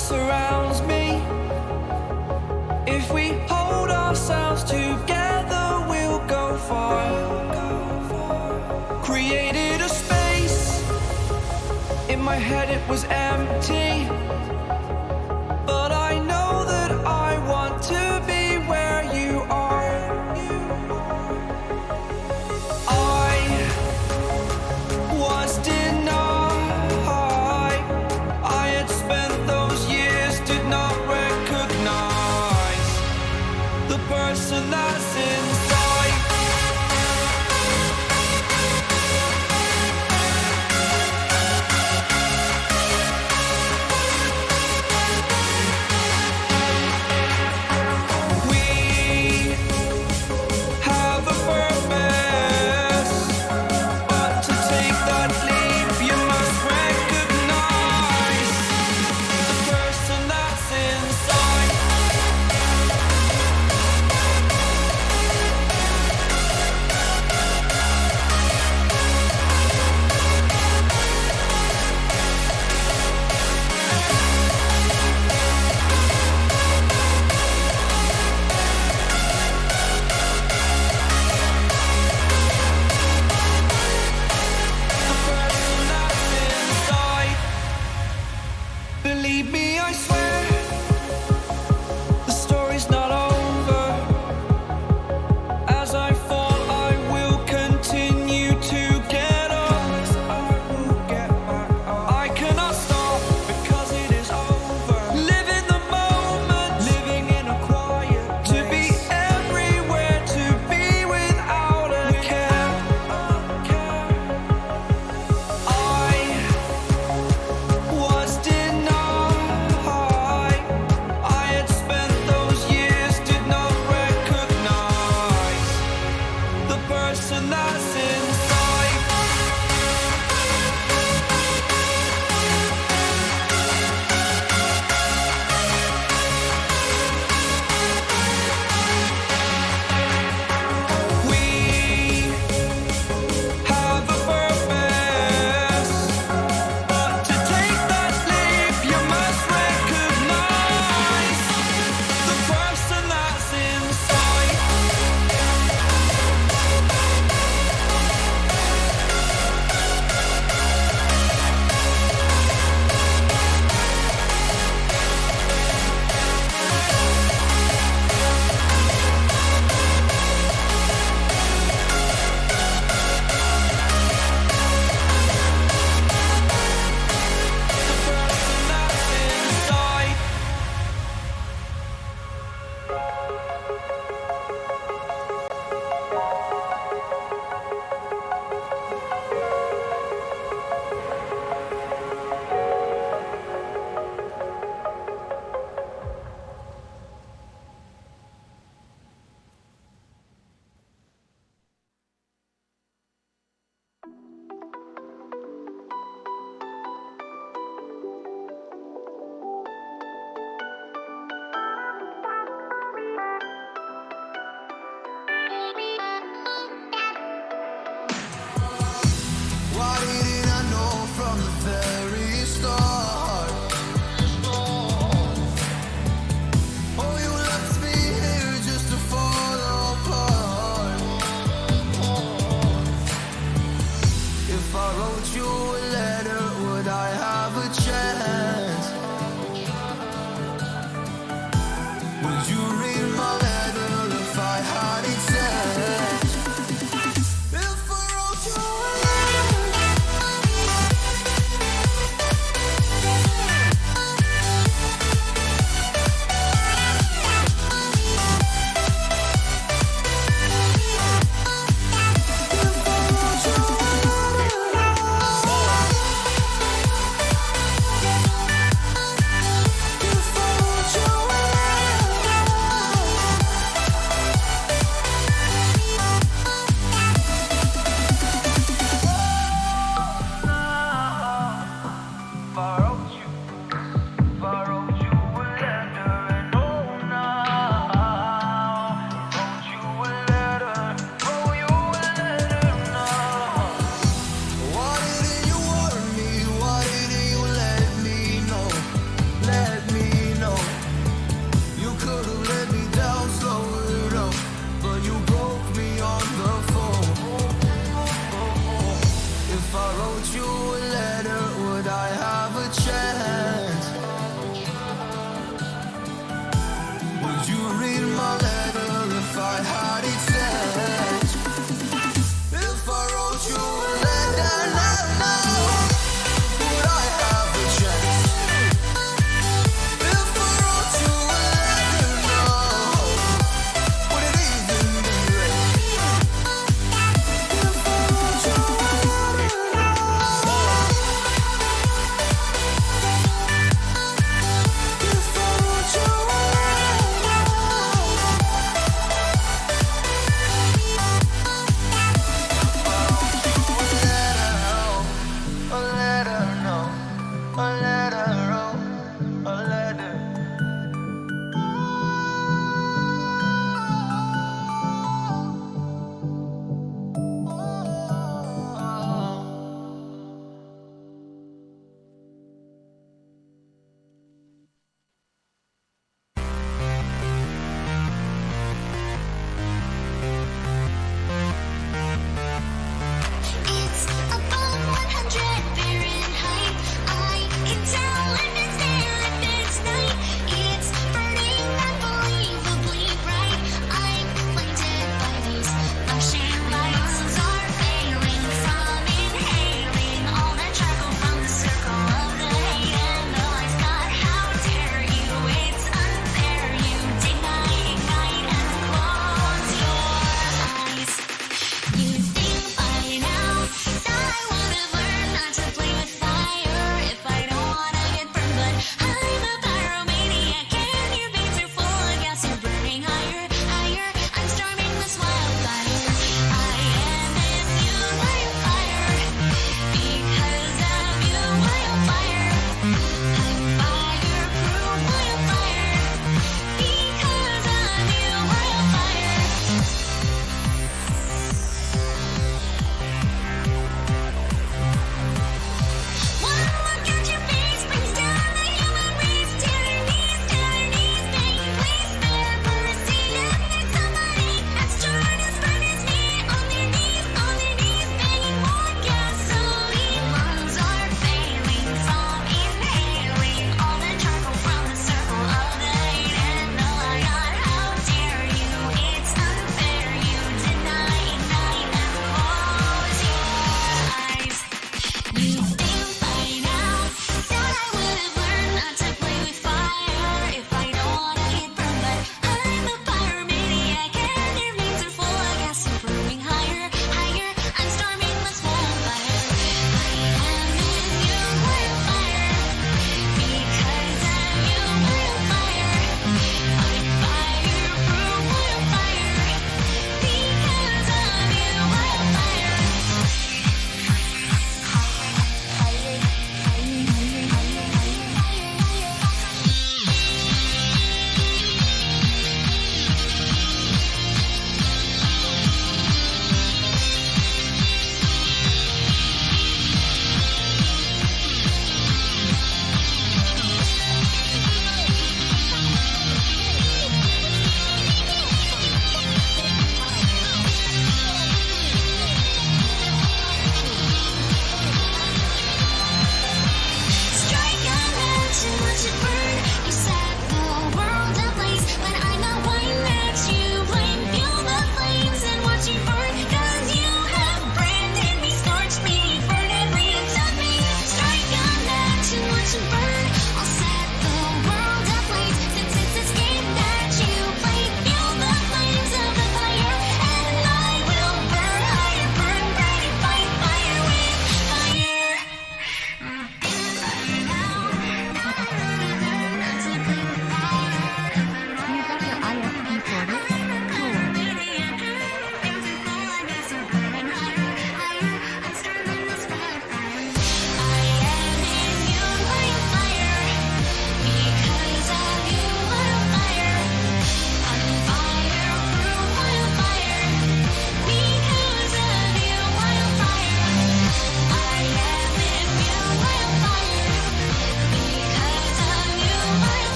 surrounds me. If we hold ourselves together, we'll go far. Created a space. In my head it was empty, but I know that I want to be where you are. I was denied. I had spent those years, did not recognize the person that's inside. Believe me, I swear, the story's not over. As I fall, I will continue to get up. I cannot stop because it is over. Live in the moment, living in a quiet place. To be everywhere, to be without a care. I was that's inside. We have a purpose, but to take that leap, you must recognize the person that's inside.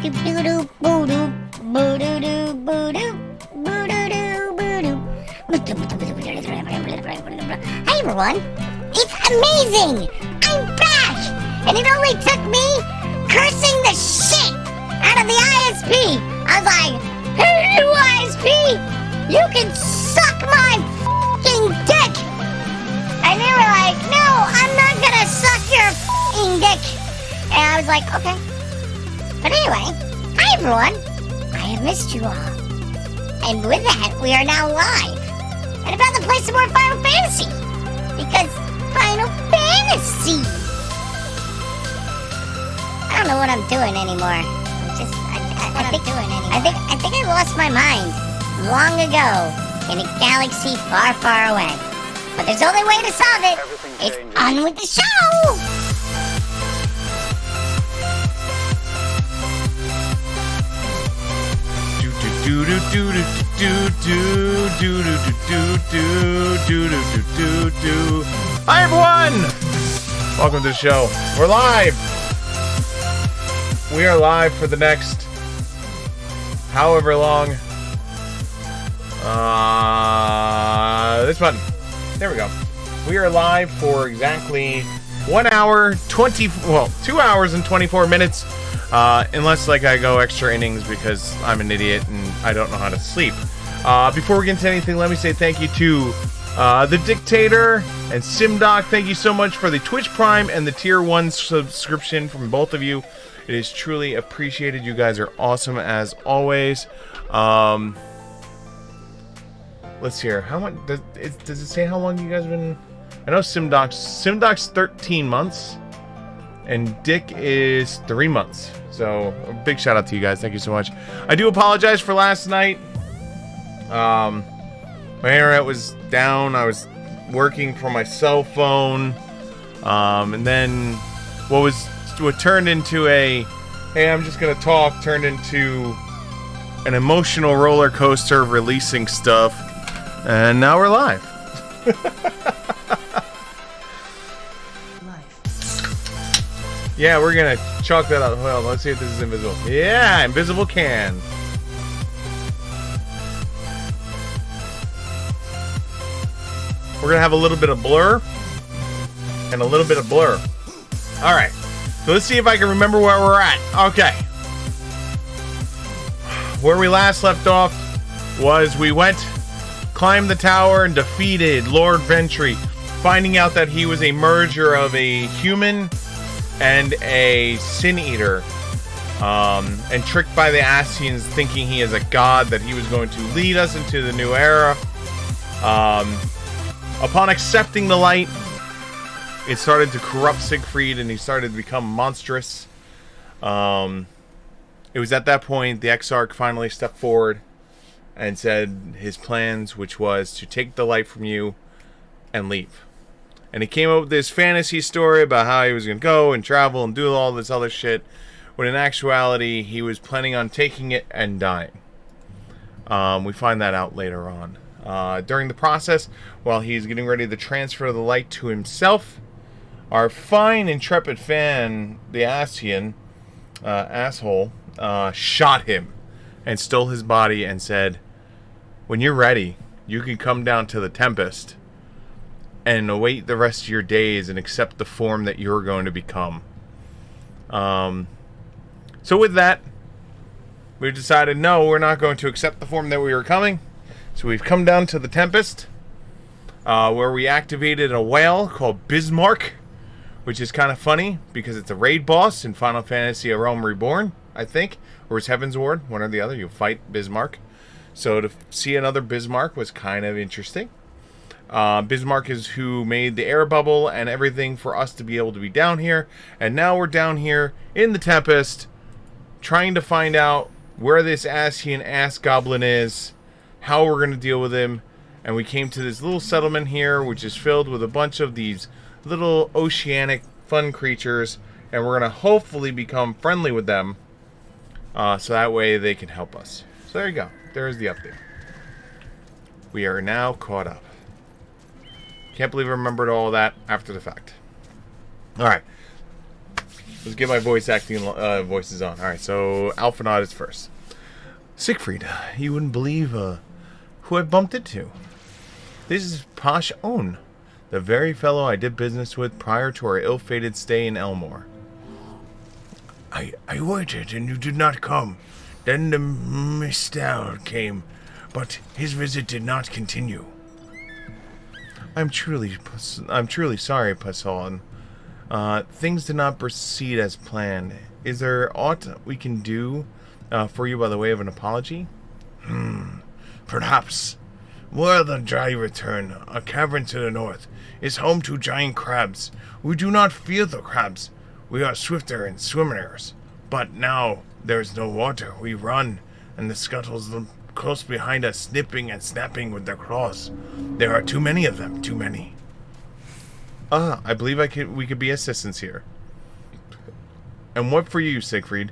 Hey everyone, it's amazing! I'm back! And it only took me cursing the shit out of the ISP. I was like, hey you ISP, you can suck my f***ing dick! And they were like, no, I'm not gonna suck your f***ing dick. And I was like, okay. But anyway, hi everyone. I have missed you all. And with that, we are now live. And about to play some more Final Fantasy. Because Final Fantasy. I don't know what I'm doing anymore. I think I lost my mind long ago in a galaxy far, far away. But there's only way to solve it. It's on with the show! Hi everyone! Welcome to the show. We're live! We are live for the next however long. This button. There we go. We are live for exactly 1 hour, 2 hours and 24 minutes. Unless like I go extra innings because I'm an idiot and I don't know how to sleep. Before we get into anything, let me say thank you to the Dictator and SimDoc. Thank you so much for the Twitch Prime and the Tier 1 subscription from both of you. It is truly appreciated. You guys are awesome as always. Let's hear. How much does it say how long you guys have been? I know SimDoc's 13 months. And Dick is 3 months. So, a big shout out to you guys. Thank you so much. I do apologize for last night. My internet was down. I was working from my cell phone. And then what turned into a, hey, I'm just going to talk, turned into an emotional roller coaster of releasing stuff. And now we're live. Yeah, we're gonna chalk that up. Well, let's see if this is invisible. Yeah, invisible can. We're gonna have a little bit of blur and a little bit of blur. All right, so let's see if I can remember where we're at. Okay, where we last left off was we climbed the tower and defeated Lord Ventry, finding out that he was a merger of a human and a sin eater, and tricked by the Ascians, thinking he is a god, that he was going to lead us into the new era. Upon accepting the light, it started to corrupt Siegfried, and he started to become monstrous. It was at that point the Exarch finally stepped forward and said his plans, which was to take the light from you and leave. And he came up with this fantasy story about how he was going to go and travel and do all this other shit, when in actuality, he was planning on taking it and dying. We find that out later on. During the process, while he's getting ready to transfer the light to himself, our fine, intrepid fan, the Ascian asshole, shot him and stole his body and said, when you're ready, you can come down to the Tempest and await the rest of your days and accept the form that you're going to become. So with that, we've decided, no, we're not going to accept the form that we were coming. So we've come down to the Tempest, where we activated a whale called Bismarck, which is kind of funny because it's a raid boss in Final Fantasy A Realm Reborn, I think, or it's Heaven's Ward, one or the other. You fight Bismarck. So to see another Bismarck was kind of interesting. Bismarck is who made the air bubble and everything for us to be able to be down here. And now we're down here in the Tempest, trying to find out where this Ascian ass goblin is, how we're going to deal with him. And we came to this little settlement here, which is filled with a bunch of these little oceanic fun creatures. And we're going to hopefully become friendly with them, so that way they can help us. So there you go. There's the update. We are now caught up. Can't believe I remembered all that after the fact. Alright. Let's get my voices on. All right, so Alphanaud is first. Siegfried, you wouldn't believe who I bumped into. This is Posh Own, the very fellow I did business with prior to our ill-fated stay in Elmore. I waited and you did not come. Then the Mistal came, but his visit did not continue. I'm truly sorry, Passon. Things did not proceed as planned. Is there aught we can do for you by the way of an apology? Perhaps. Where the dry return, a cavern to the north, is home to giant crabs. We do not fear the crabs. We are swifter and swimmers. But now there is no water. We run, and the scuttles look close behind us, snipping and snapping with their claws. There are too many of them, too many. I believe we could be assistants here. And what for you, Siegfried?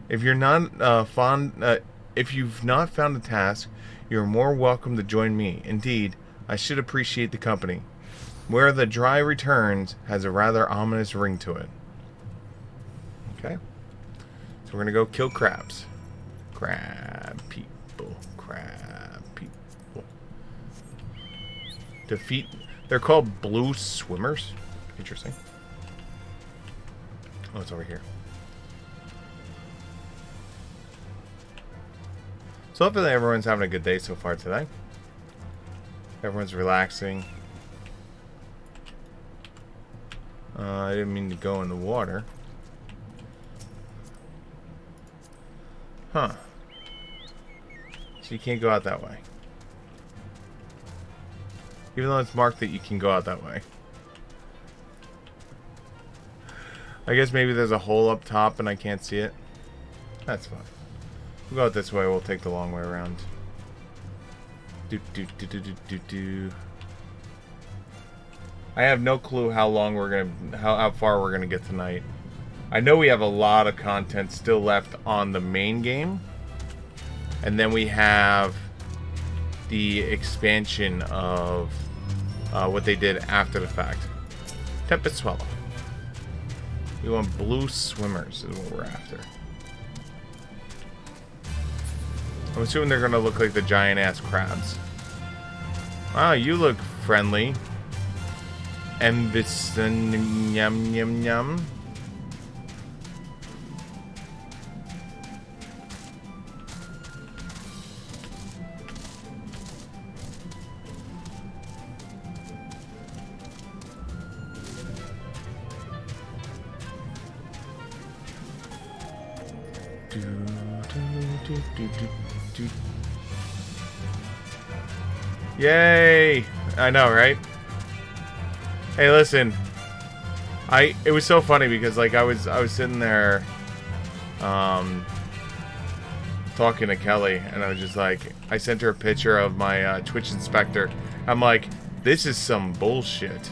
If you're not if you've not found a task, you're more welcome to join me. Indeed, I should appreciate the company. Where the dry returns has a rather ominous ring to it. Okay. So we're gonna go kill crabs. Crab people. Defeat. They're called blue swimmers. Interesting. Oh, it's over here. So hopefully everyone's having a good day so far today. Everyone's relaxing. I didn't mean to go in the water. Huh. So you can't go out that way. Even though it's marked that you can go out that way. I guess maybe there's a hole up top and I can't see it. That's fine. We'll go out this way. We'll take the long way around. I have no clue how long we're gonna, how far we're gonna get tonight. I know we have a lot of content still left on the main game, and then we have the expansion of what they did after the fact. Tempest Swallow. We want blue swimmers is what we're after. I'm assuming they're gonna look like the giant ass crabs. Wow, you look friendly. And this yum yum yum. Yay! I know, right? Hey, listen. It was so funny because like I was sitting there talking to Kelly, and I was just like, I sent her a picture of my Twitch inspector. I'm like, this is some bullshit.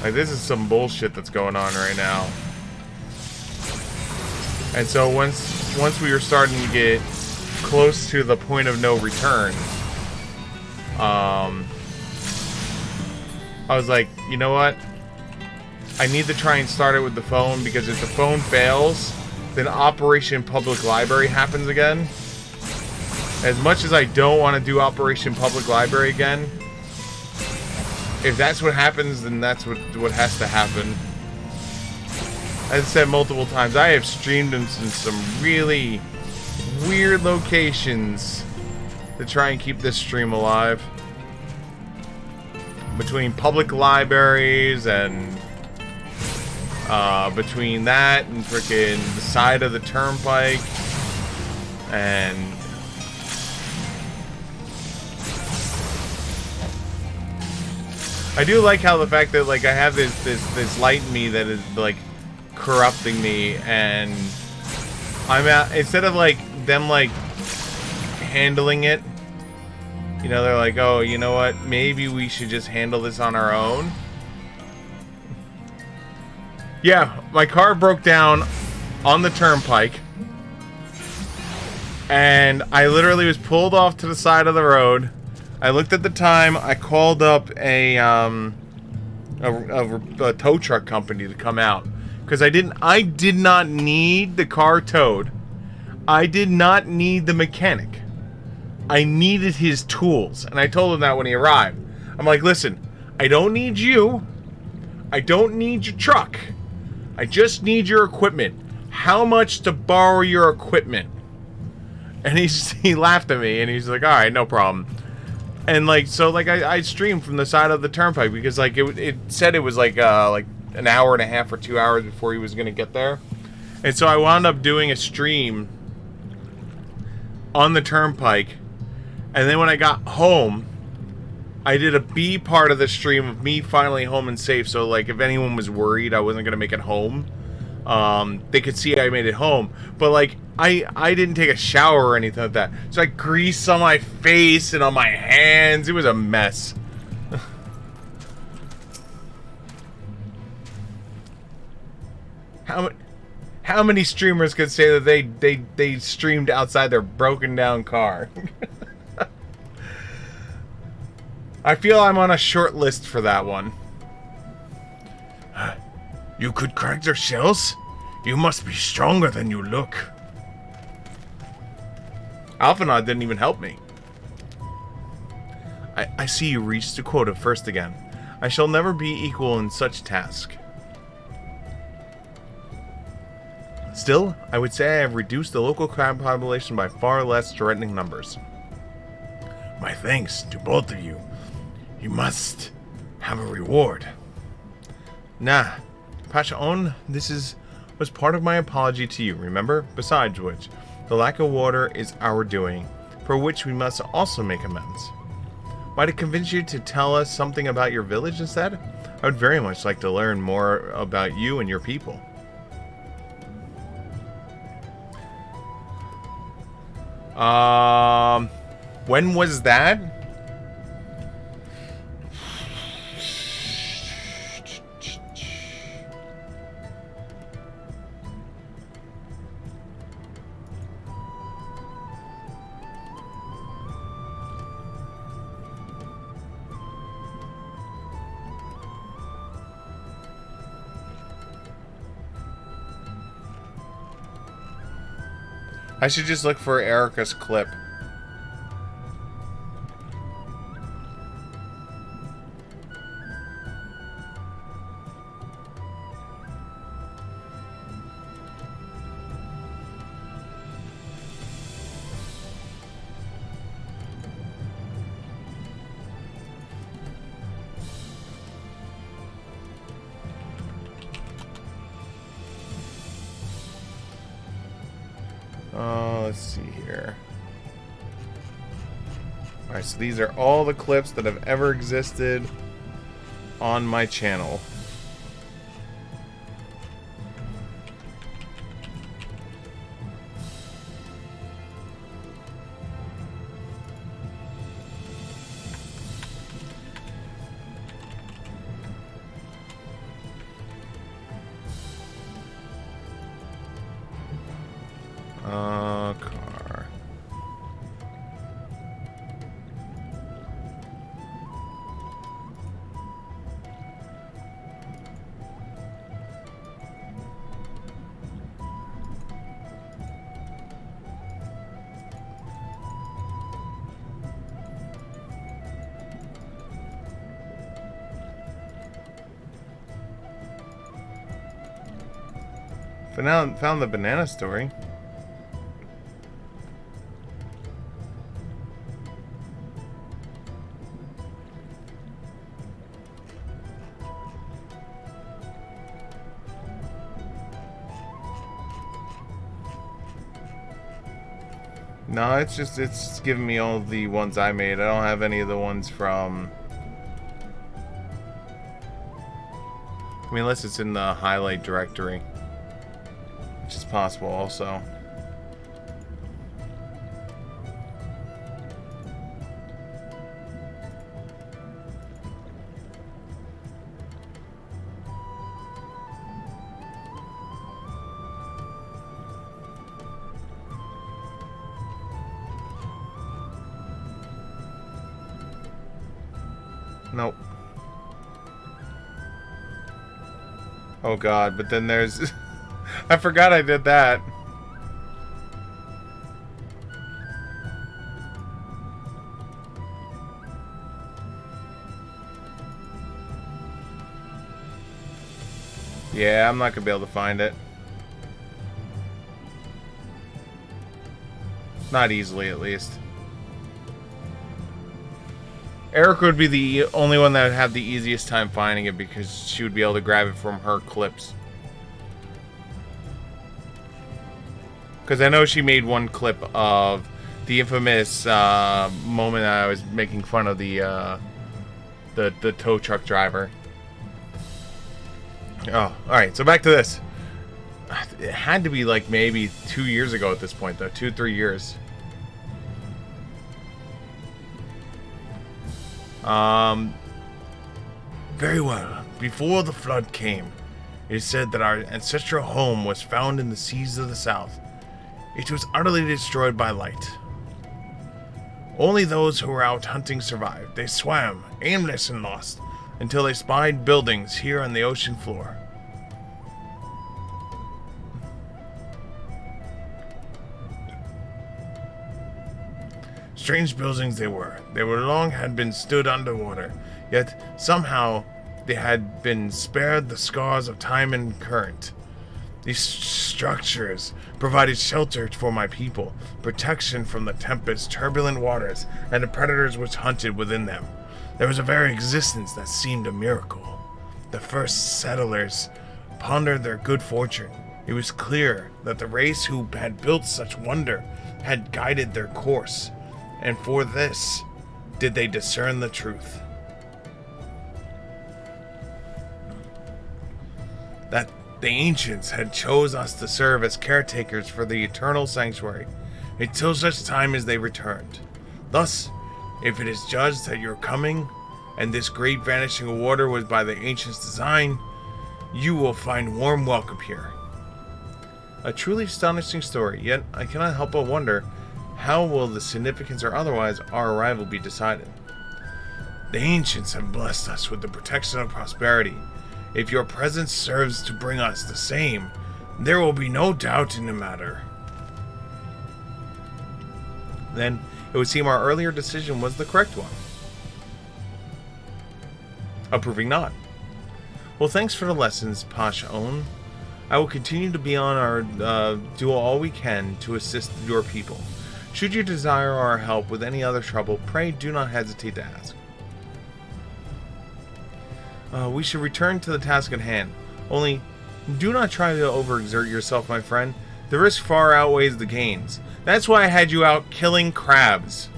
Like, this is some bullshit that's going on right now. And so once we were starting to get close to the point of no return, I was like, you know what? I need to try and start it with the phone, because if the phone fails, then Operation Public Library happens again. As much as I don't want to do Operation Public Library again, if that's what happens, then that's what has to happen. As I said multiple times, I have streamed in some really weird locations to try and keep this stream alive. Between public libraries and between that and freaking the side of the turnpike and I do like how the fact that like I have this light in me that is like corrupting me, and I'm at, instead of like them like handling it, you know, they're like, oh, you know what, maybe we should just handle this on our own. Yeah, my car broke down on the turnpike, and I literally was pulled off to the side of the road. I looked at the time. I called up a a tow truck company to come out, because I did not need the car towed. I did not need the mechanic. I needed his tools, and I told him that when he arrived. I'm like, listen, I don't need you. I don't need your truck. I just need your equipment. How much to borrow your equipment? And he laughed at me, and he's like, all right, no problem. And like, so like I streamed from the side of the turnpike, because like it said it was like an hour and a half or 2 hours before he was gonna get there. And so I wound up doing a stream on the turnpike. And then when I got home, I did a B part of the stream of me finally home and safe. So like, if anyone was worried I wasn't gonna make it home, they could see I made it home. But like, I didn't take a shower or anything like that. So I grease on my face and on my hands. It was a mess. How many streamers could say that they streamed outside their broken down car? I feel I'm on a short list for that one. You could crack their shells? You must be stronger than you look. Alphanaud didn't even help me. I see you reached the quota first again. I shall never be equal in such task. Still, I would say I have reduced the local crab population by far less threatening numbers. My thanks to both of you. You must have a reward. Nah, Pasha-on, was part of my apology to you, remember? Besides which, the lack of water is our doing, for which we must also make amends. Might it convince you to tell us something about your village instead? I would very much like to learn more about you and your people. When was that? I should just look for Erica's clip. Let's see here. Alright, so these are all the clips that have ever existed on my channel. Car. Found the banana story. No, it's giving me all the ones I made. I don't have any of the ones from... I mean, unless it's in the highlight directory. Which is possible also. Nope. Oh god, but then there's... I forgot I did that. Yeah, I'm not gonna be able to find it. Not easily, at least. Eric would be the only one that would have the easiest time finding it because she would be able to grab it from her clips. Because I know she made one clip of the infamous moment that I was making fun of the tow truck driver. Oh, alright, so back to this. It had to be like maybe 2 years ago at this point, though. 2-3 years. Very well. Before the flood came, it is said that our ancestral home was found in the seas of the south. It was utterly destroyed by light. Only those who were out hunting survived. They swam, aimless and lost, until they spied buildings here on the ocean floor. Strange buildings they were. They were long had been stood underwater, yet somehow they had been spared the scars of time and current. These structures provided shelter for my people, protection from the tempest's turbulent waters, and the predators which hunted within them. There was a very existence that seemed a miracle. The first settlers pondered their good fortune. It was clear that the race who had built such wonder had guided their course, and for this did they discern the truth. That the ancients had chose us to serve as caretakers for the eternal sanctuary, until such time as they returned. Thus, if it is judged that your coming, and this great vanishing of water was by the ancients' design, you will find warm welcome here. A truly astonishing story, yet I cannot help but wonder, how will the significance or otherwise our arrival be decided? The ancients have blessed us with the protection of prosperity. If your presence serves to bring us the same, there will be no doubt in the matter. Then, it would seem our earlier decision was the correct one. Approving not. Well, thanks for the lessons, Posh Own. I will continue to be on our do all we can to assist your people. Should you desire our help with any other trouble, pray do not hesitate to ask. We should return to the task at hand. Only, do not try to overexert yourself, my friend. The risk far outweighs the gains. That's why I had you out killing crabs.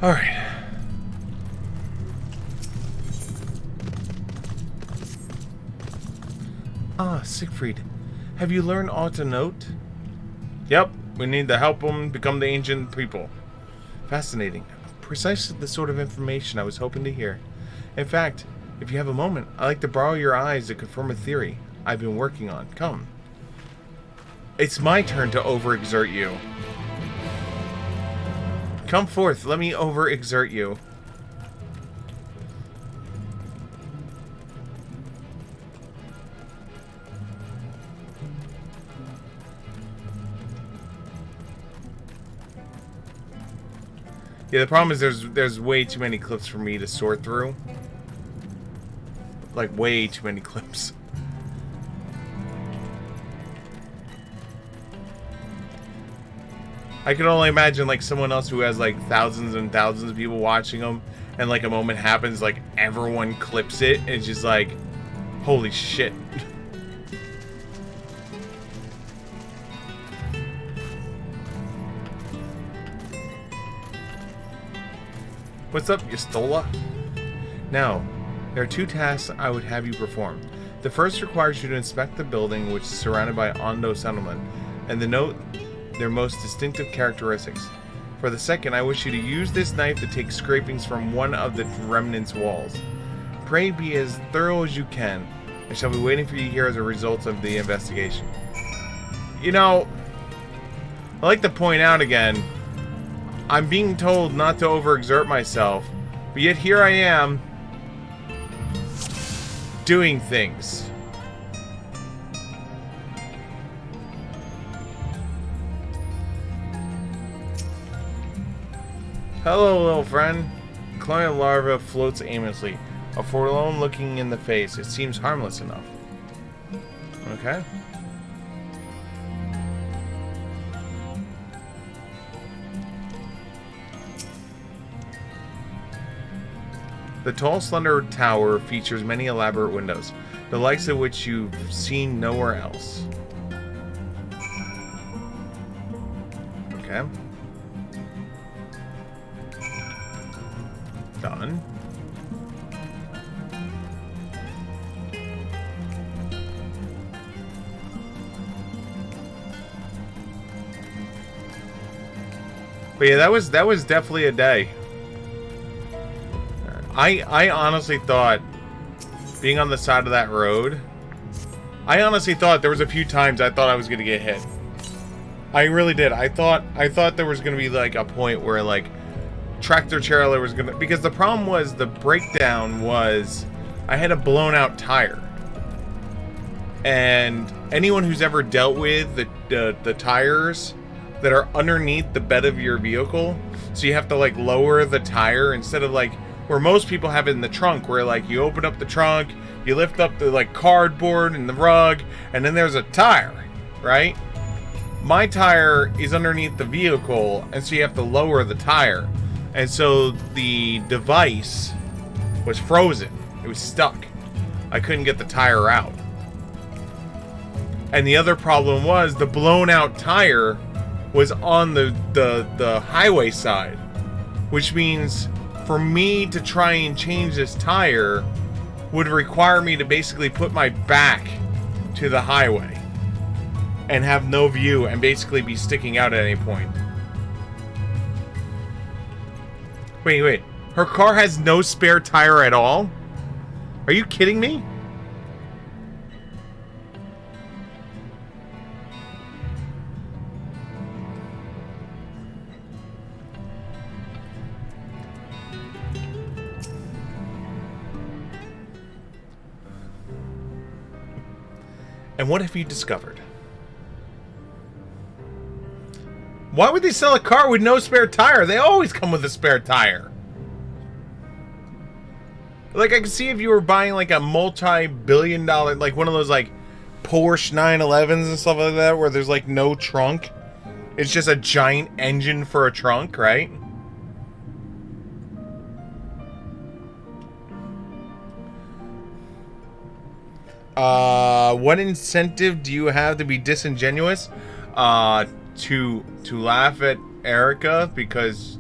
Alright. Ah, Siegfried. Have you learned aught to note? Yep, we need to help them become the ancient people. Fascinating. Precisely the sort of information I was hoping to hear. In fact, if you have a moment, I'd like to borrow your eyes to confirm a theory I've been working on. Come. It's my turn to overexert you. Come forth, let me overexert you. Yeah, the problem is there's way too many clips for me to sort through. Like, way too many clips. I can only imagine, like, someone else who has, like, thousands and thousands of people watching them, and, like, a moment happens, like, everyone clips it, and it's just like, holy shit. What's up, Yastola? Now, there are 2 tasks I would have you perform. The first requires you to inspect the building, which is surrounded by Ondo settlement, and to note their most distinctive characteristics. For the second, I wish you to use this knife to take scrapings from one of the remnant's walls. Pray be as thorough as you can. I shall be waiting for you here as a result of the investigation. You know, I like to point out again, I'm being told not to overexert myself, but yet here I am doing things. Hello, little friend. Colonial larva floats aimlessly, a forlorn looking in the face. It seems harmless enough. Okay. The tall, slender tower features many elaborate windows, the likes of which you've seen nowhere else. Okay. Done. But yeah, that was definitely a day. I honestly thought, being on the side of that road, I honestly thought there was a few times I thought I was gonna get hit. I really did. I thought there was gonna be like a point where like tractor trailer was gonna, because the problem was the breakdown was I had a blown out tire, and anyone who's ever dealt with the tires that are underneath the bed of your vehicle, so you have to like lower the tire instead of like where most people have it in the trunk, where like you open up the trunk, you lift up the like cardboard and the rug, and then there's a tire, right? My tire is underneath the vehicle, and so you have to lower the tire. And so the device was frozen. It was stuck. I couldn't get the tire out. And the other problem was the blown out tire was on the highway side, which means for me to try and change this tire would require me to basically put my back to the highway and have no view and basically be sticking out at any point. Wait. Her car has no spare tire at all? Are you kidding me? And what have you discovered? Why would they sell a car with no spare tire? They always come with a spare tire. Like, I could see if you were buying like a multi-billion-dollar, like one of those like Porsche 911s and stuff like that, where there's like no trunk. It's just a giant engine for a trunk, right? What incentive do you have to be disingenuous? To laugh at Erica because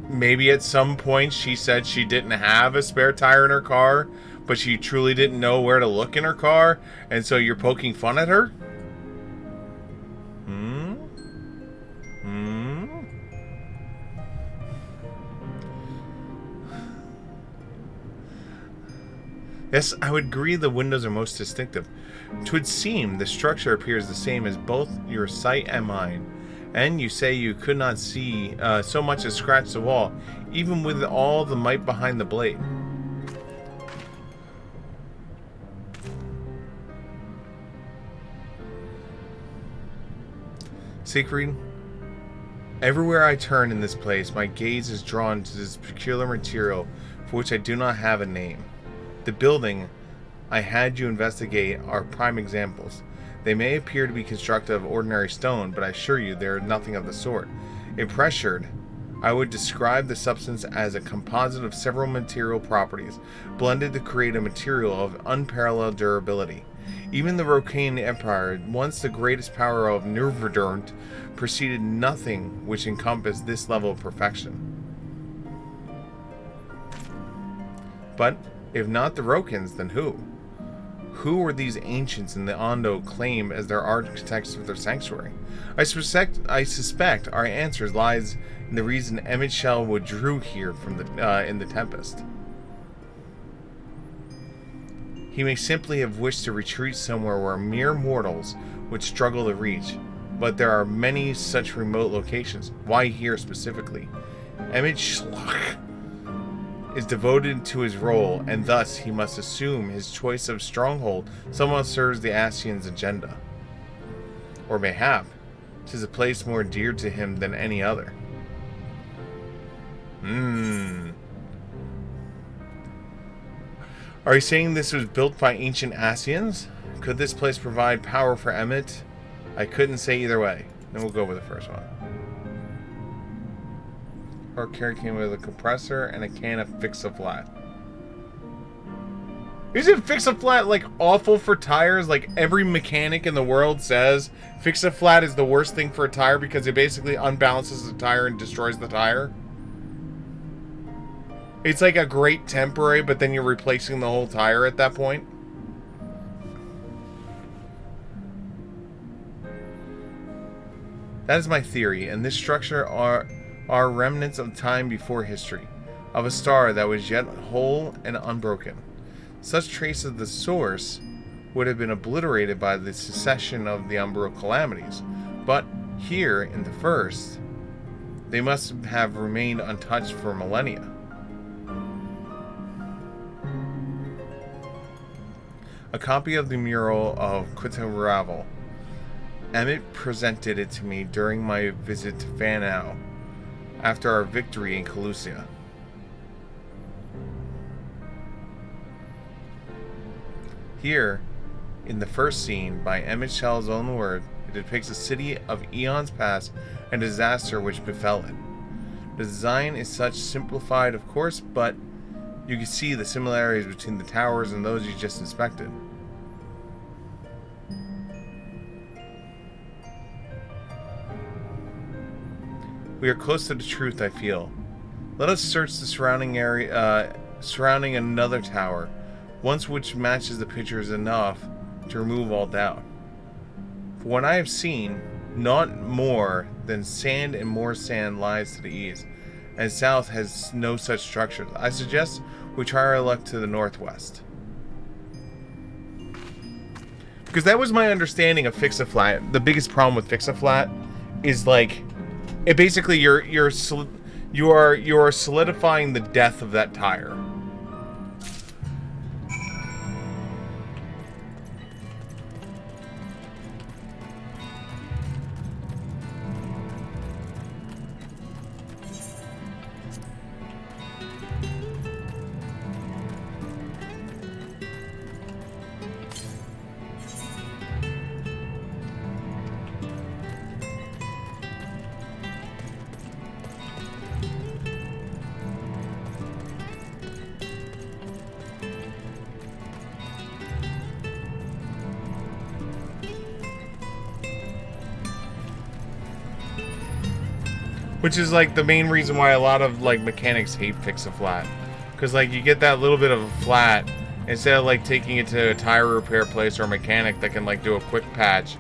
maybe at some point she said she didn't have a spare tire in her car, but she truly didn't know where to look in her car, and so you're poking fun at her? Yes, I would agree the windows are most distinctive. 'Twould seem the structure appears the same as both your sight and mine. And you say you could not see so much as scratch the wall, even with all the might behind the blade. Siegfried, Everywhere I turn in this place, my gaze is drawn to this peculiar material for which I do not have a name. The building I had you investigate are prime examples. They may appear to be constructed of ordinary stone, but I assure you they are nothing of the sort. If pressured, I would describe the substance as a composite of several material properties, blended to create a material of unparalleled durability. Even the Rokane Empire, once the greatest power of Nurverdurnt, preceded nothing which encompassed this level of perfection. But if not the Rokans, then who? Who were these ancients in the Ondo claim as their architects of their sanctuary? I suspect our answer lies in the reason Emmett Shell withdrew here from in the Tempest. He may simply have wished to retreat somewhere where mere mortals would struggle to reach, but there are many such remote locations. Why here specifically? Emmett Schlock is devoted to his role, and thus he must assume his choice of stronghold somehow serves the Ascian's agenda. Or mayhap, 'tis a place more dear to him than any other. Are you saying this was built by ancient Ascians? Could this place provide power for Emmett? I couldn't say either way. Then we'll go with the first one. Our carry came with a compressor and a can of Fix-A-Flat. Isn't Fix-A-Flat like awful for tires? Like every mechanic in the world says Fix-A-Flat is the worst thing for a tire because it basically unbalances the tire and destroys the tire. It's like a great temporary, but then you're replacing the whole tire at that point. That is my theory, and this structure are remnants of time before history, of a star that was yet whole and unbroken. Such traces of the source would have been obliterated by the succession of the umbral calamities, but here, in the first, they must have remained untouched for millennia. A copy of the mural of Quitaravel. Emmett presented it to me during my visit to Fanau after our victory in Calusia. Here, in the first scene, by Emmett Shell's own word, it depicts a city of eons past and a disaster which befell it. The design is such simplified, of course, but you can see the similarities between the towers and those you just inspected. We are close to the truth, I feel. Let us search the surrounding area, surrounding another tower, once which matches the pictures enough to remove all doubt. For what I have seen, not more than sand and more sand lies to the east, and south has no such structures. I suggest we try our luck to the northwest. Because that was my understanding of Fix-A-Flat. The biggest problem with Fix-A-Flat is like, it basically you are solidifying the death of that tire. Which is like the main reason why a lot of like mechanics hate Fix-A-Flat. Because like you get that little bit of a flat, instead of like taking it to a tire repair place or a mechanic that can like do a quick patch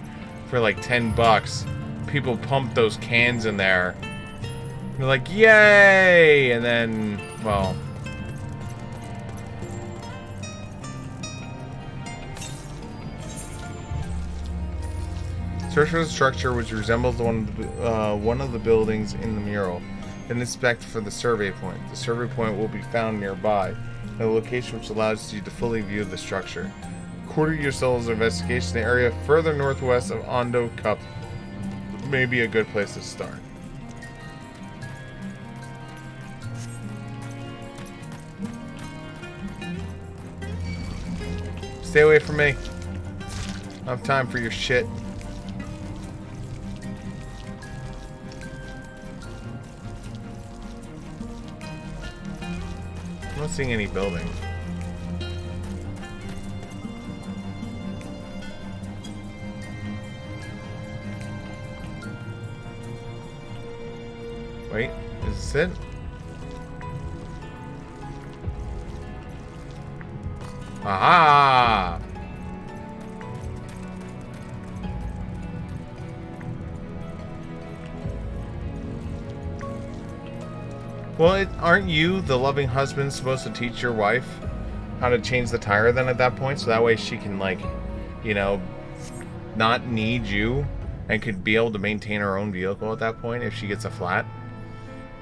for like $10, people pump those cans in there. They're like, yay! And then, well... Search for the structure which resembles one of the buildings in the mural, then inspect for the survey point. The survey point will be found nearby, at a location which allows you to fully view the structure. Quarter your soul's investigation, the area further northwest of Ondo Cup may be a good place to start. Stay away from me. I don't have time for your shit. I'm not seeing any building. Wait, is this it? Aha! Well, aren't you, the loving husband, supposed to teach your wife how to change the tire then at that point? So that way she can, like, you know, not need you and could be able to maintain her own vehicle at that point if she gets a flat?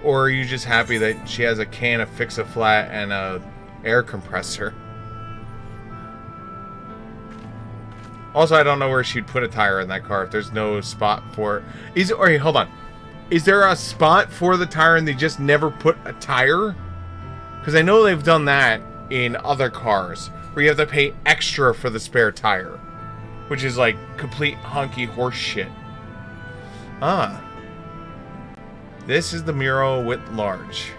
Or are you just happy that she has a can of Fix-A-Flat and a air compressor? Also, I don't know where she'd put a tire in that car if there's no spot for it. Or hold on. Is there a spot for the tire and they just never put a tire? Because I know they've done that in other cars where you have to pay extra for the spare tire, which is like complete honky horse shit. Ah. This is the mural writ large.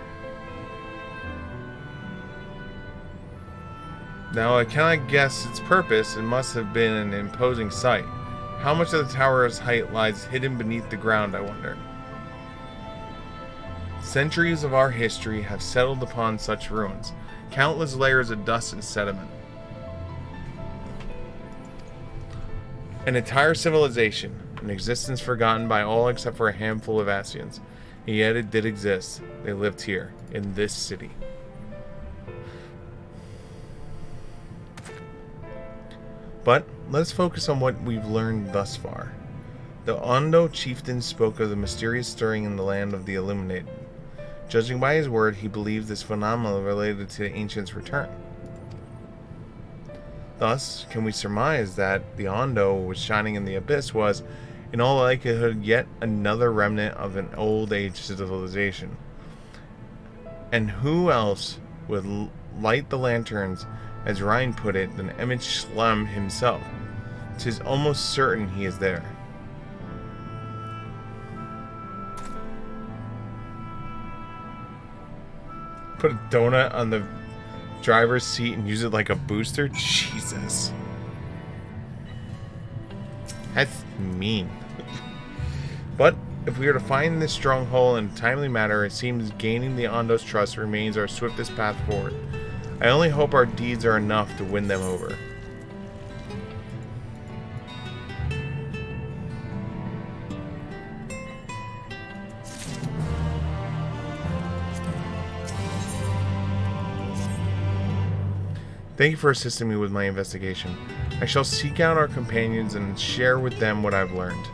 Now, I cannot guess its purpose. It must have been an imposing sight. How much of the tower's height lies hidden beneath the ground, I wonder? Centuries of our history have settled upon such ruins. Countless layers of dust and sediment. An entire civilization, an existence forgotten by all except for a handful of Asians. And yet it did exist. They lived here, in this city. But let's focus on what we've learned thus far. The Ondo chieftain spoke of the mysterious stirring in the land of the illuminated. Judging by his word, he believed this phenomenon related to the ancients' return. Thus, can we surmise that the Ondo was shining in the abyss was, in all likelihood, yet another remnant of an old age civilization? And who else would light the lanterns, as Ryan put it, than Emmett Schlem himself? 'Tis almost certain he is there. Put a donut on the driver's seat and use it like a booster? Jesus. That's mean. But if we are to find this stronghold in a timely manner, it seems gaining the Ondo's trust remains our swiftest path forward. I only hope our deeds are enough to win them over. Thank you for assisting me with my investigation. I shall seek out our companions and share with them what I've learned.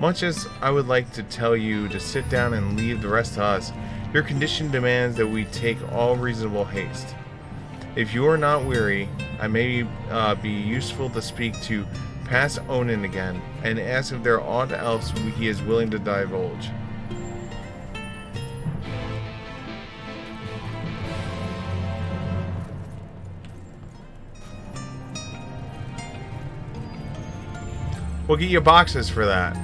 Much as I would like to tell you to sit down and leave the rest to us, your condition demands that we take all reasonable haste. If you are not weary, I may be useful to speak to Pass Onan again and ask if there aught else he is willing to divulge. We'll get you boxes for that.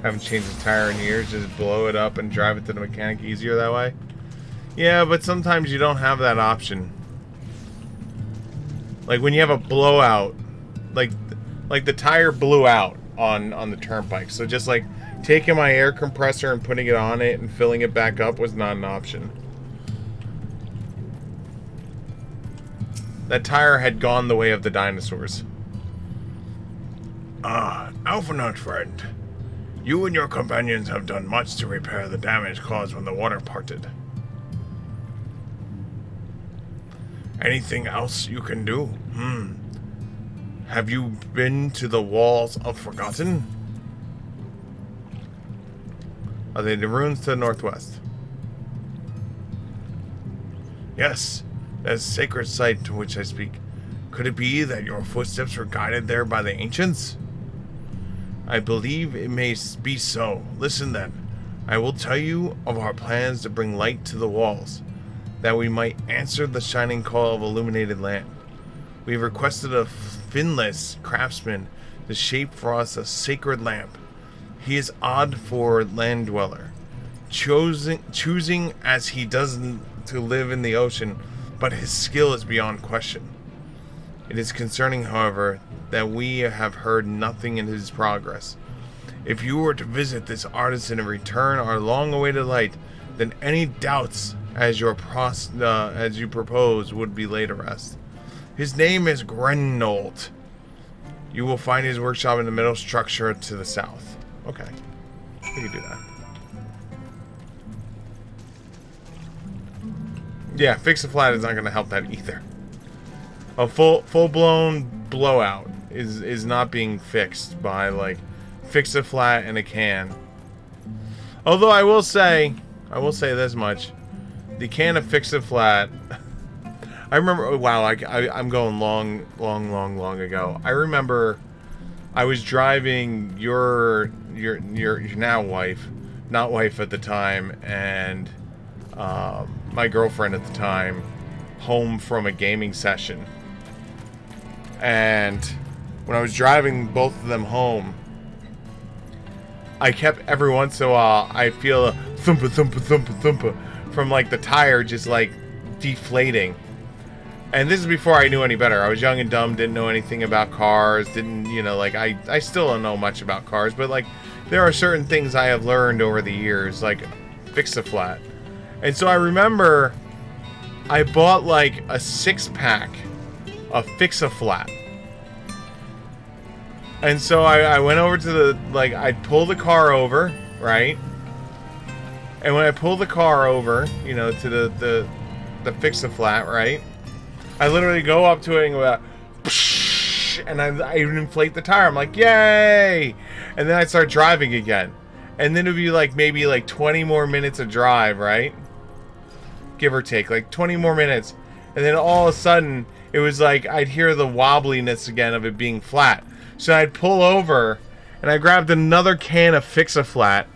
Haven't changed the tire in years, just blow it up and drive it to the mechanic easier that way. Yeah, but sometimes you don't have that option. Like when you have a blowout, like the tire blew out on the turnpike. So just like taking my air compressor and putting it on it and filling it back up was not an option. That tire had gone the way of the dinosaurs. Ah, Alphanut friend. You and your companions have done much to repair the damage caused when the water parted. Anything else you can do? Have you been to the walls of Forgotten? Are they the ruins to the northwest? Yes, that sacred site to which I speak. Could it be that your footsteps were guided there by the ancients? I believe it may be so. Listen then. I will tell you of our plans to bring light to the walls, that we might answer the shining call of illuminated land. We have requested a finless craftsman to shape for us a sacred lamp. He is odd for land dweller, choosing as he doesn't to live in the ocean, but his skill is beyond question. It is concerning, however, that we have heard nothing in his progress. If you were to visit this artisan and return our long-awaited light, then any doubts as you propose would be laid to rest. His name is Grenold. You will find his workshop in the middle structure to the south. Okay, we can do that. Yeah, fix a flat is not going to help that either. A full-blown blowout is not being fixed by, like, fix a flat and a can. Although I will say this much. The can of fix a flat, I remember, wow, I'm going long ago. I remember I was driving your now wife, not wife at the time, and my girlfriend at the time, home from a gaming session. And when I was driving both of them home, I kept, every once in a while, I feel a thumpa from, like, the tire just, like, deflating. And this is before I knew any better. I was young and dumb, didn't know anything about cars, didn't, you know, like, I still don't know much about cars, but, like, there are certain things I have learned over the years, like, fix a flat. And so I remember I bought, like, a 6-pack of fix a flat. And so I went over to the, like, I'd pull the car over, right? And when I pull the car over, you know, to the fix-a-flat, right? I literally go up to it and go, and I inflate the tire. I'm like, yay! And then I start driving again. And then it'd be like, maybe like 20 more minutes of drive, right? Give or take, like 20 more minutes. And then all of a sudden, it was like, I'd hear the wobbliness again of it being flat. So I'd pull over, and I grabbed another can of Fix-A-Flat,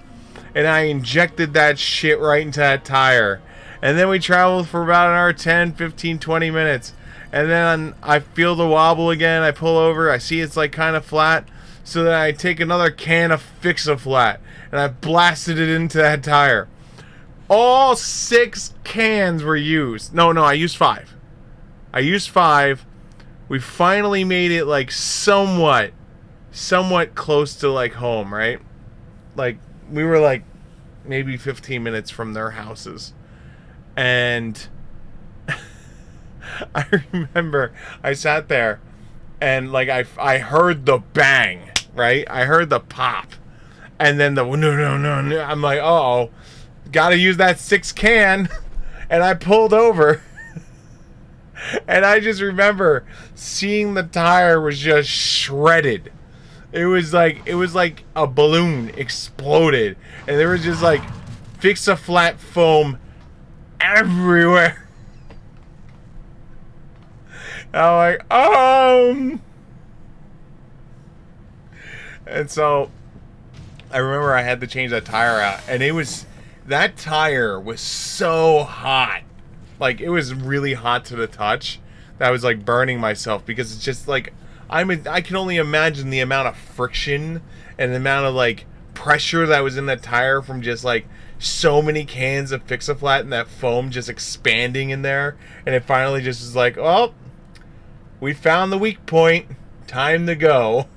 and I injected that shit right into that tire. And then we traveled for about an hour, 10, 15, 20 minutes. And then I feel the wobble again. I pull over. I see it's like kind of flat. So then I take another can of Fix-A-Flat, and I blasted it into that tire. All 6 cans were used. No, I used 5. We finally made it, like, somewhat close to, like, home, right? Like, we were, like, maybe 15 minutes from their houses. And I remember I sat there and, like, I heard the bang, right? I heard the pop. And then the no. I'm like, uh-oh, gotta use that 6 can. And I pulled over. And I just remember seeing the tire was just shredded. It was like a balloon exploded, and there was just like Fix-A-Flat foam everywhere. I'm like, and so I remember I had to change that tire out, and that tire was so hot. Like, it was really hot to the touch that I was, like, burning myself, because it's just, like, I can only imagine the amount of friction and the amount of, like, pressure that was in that tire from just, like, so many cans of Fix-A-Flat and that foam just expanding in there. And it finally just was like, oh, we found the weak point. Time to go.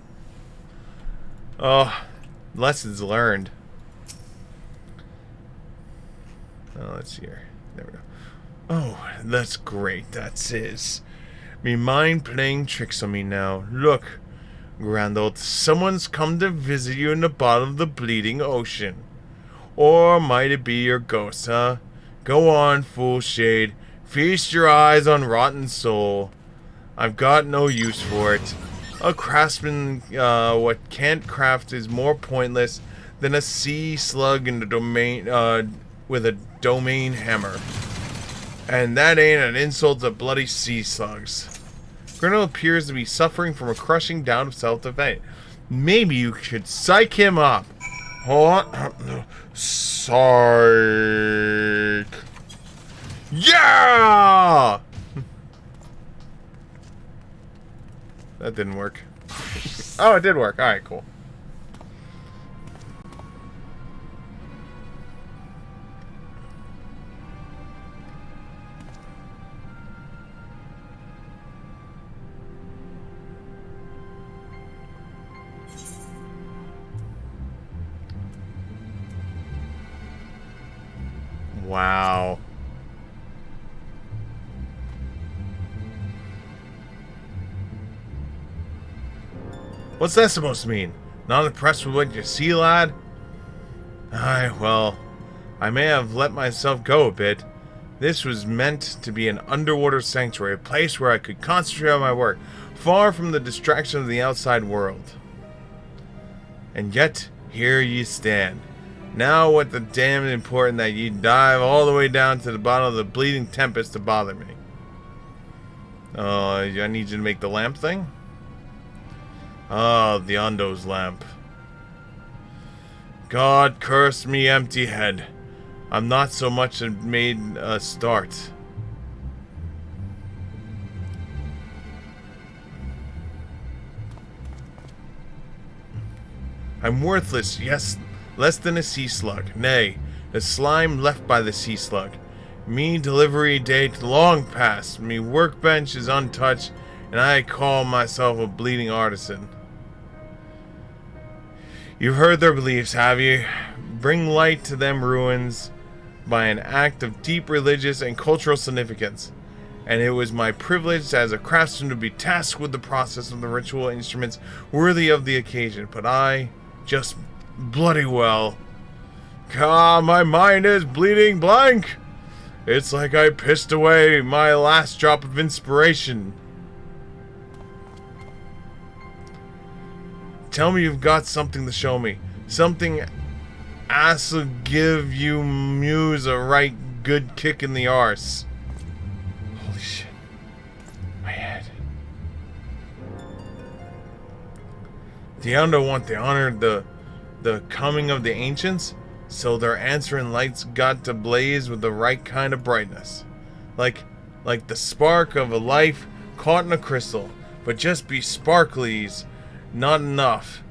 Oh, lessons learned. Oh, let's see here. There we go. Oh, that's great. That's his. Me mind playing tricks on me now. Look, Grandalt, someone's come to visit you in the bottom of the bleeding ocean. Or might it be your ghost, huh? Go on, fool shade. Feast your eyes on rotten soul. I've got no use for it. A craftsman, what can't craft is more pointless than a sea slug in the domain, with a domain hammer. And that ain't an insult to bloody sea slugs. Grendel appears to be suffering from a crushing down of self-defense. Maybe you should psych him up. Hold on. Psych. Yeah! That didn't work. Oh, it did work. Alright, cool. Wow. What's that supposed to mean? Not impressed with what you see, lad? Aye, well, I may have let myself go a bit. This was meant to be an underwater sanctuary, a place where I could concentrate on my work, far from the distraction of the outside world. And yet, here ye stand. Now what the damn important that ye dive all the way down to the bottom of the bleeding tempest to bother me? I need you to make the lamp thing? Ah, the Ondo's lamp. God curse me empty head. I'm not so much made a start. I'm worthless, yes, less than a sea slug. Nay, the slime left by the sea slug. Me delivery date long past. Me workbench is untouched, and I call myself a bleeding artisan. You've heard their beliefs, have you? Bring light to them ruins by an act of deep religious and cultural significance. And it was my privilege as a craftsman to be tasked with the process of the ritual instruments worthy of the occasion. But I just bloody well. God, my mind is bleeding blank. It's like I pissed away my last drop of inspiration. Tell me you've got something to show me. Something as'll give you muse a right good kick in the arse. Holy shit. My head. The Ondo want to honor the coming of the ancients, so their answering lights got to blaze with the right kind of brightness. Like the spark of a life caught in a crystal, but just be sparklies. Not enough.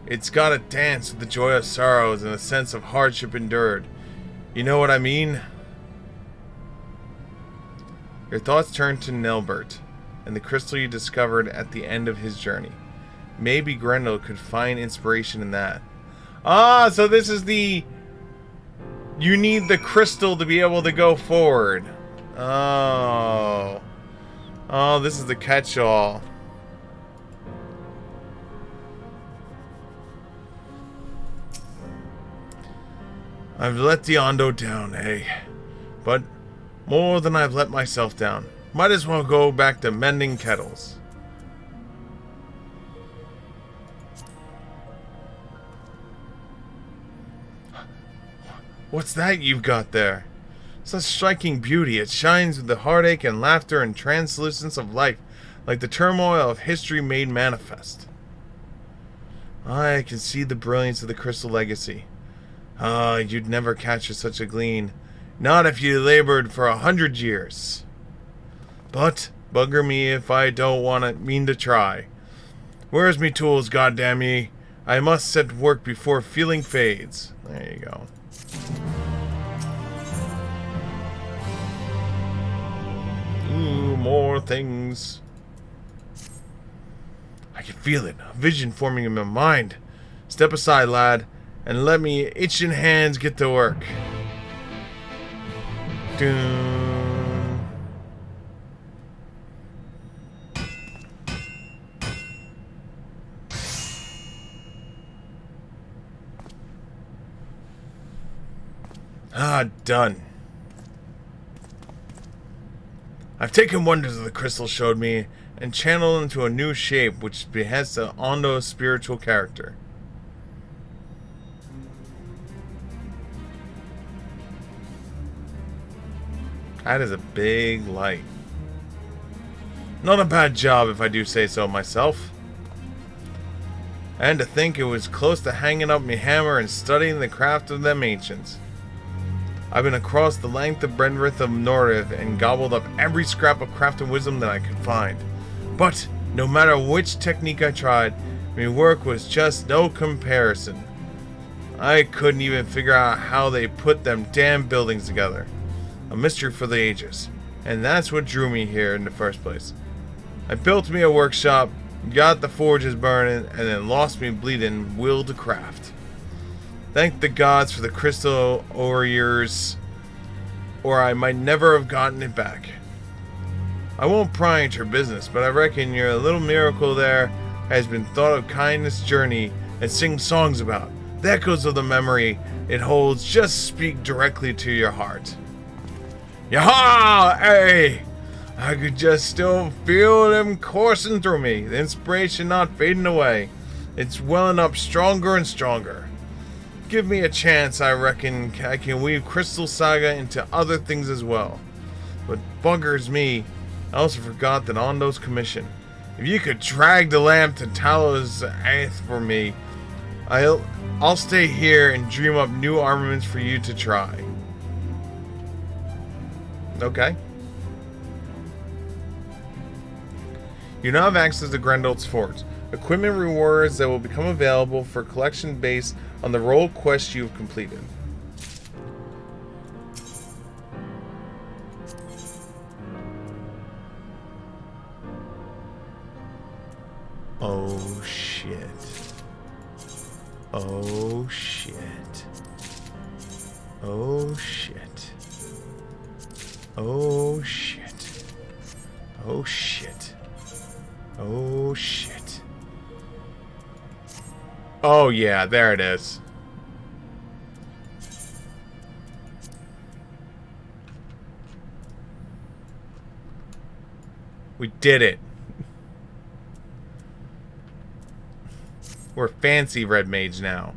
It's gotta dance with the joy of sorrows and a sense of hardship endured. You know what I mean? Your thoughts turn to Nelbert and the crystal you discovered at the end of his journey. Maybe Grendel could find inspiration in that. Ah, so this is the... You need the crystal to be able to go forward. Oh. Oh, this is the catch-all. I've let the Ondo down, eh? But more than I've let myself down. Might as well go back to mending kettles. What's that you've got there? Such striking beauty. It shines with the heartache and laughter and translucence of life, like the turmoil of history made manifest. I can see the brilliance of the crystal legacy. Ah, you'd never catch such a gleam. Not if you labored for 100 years. But, bugger me if I don't mean to try. Where's me tools, goddamn ye? I must set to work before feeling fades. There you go. Ooh, more things. I can feel it. A vision forming in my mind. Step aside, lad, and let me itching hands get to work. Dun. Ah, done. I've taken wonders of the crystal showed me and channeled into a new shape which behests the Ondo's spiritual character. That is a big light. Not a bad job if I do say so myself. And to think it was close to hanging up me hammer and studying the craft of them ancients. I've been across the length of Brentworth of Norriv and gobbled up every scrap of craft and wisdom that I could find. But no matter which technique I tried, my work was just no comparison. I couldn't even figure out how they put them damn buildings together. A mystery for the ages. And that's what drew me here in the first place. I built me a workshop, got the forges burning, and then lost me bleeding will to craft. Thank the gods for the crystal warriors, or I might never have gotten it back. I won't pry into your business, but I reckon your little miracle there has been thought of kindness journey and sing songs about. The echoes of the memory it holds just speak directly to your heart. Yaha! Hey! I could just still feel them coursing through me, the inspiration not fading away. It's welling up stronger and stronger. Give me a chance, I reckon I can weave Crystal Saga into other things as well. But buggers me, I also forgot that Ondo's commission. If you could drag the lamp to Talos Aeth for me, I'll stay here and dream up new armaments for you to try. Okay. You now have access to Grendel's Fort. Equipment rewards that will become available for collection based on the role quest you have completed. Oh shit. Oh shit. Oh shit. Oh shit. Oh shit. Oh shit. Oh yeah, there it is. We did it. We're fancy red mage now.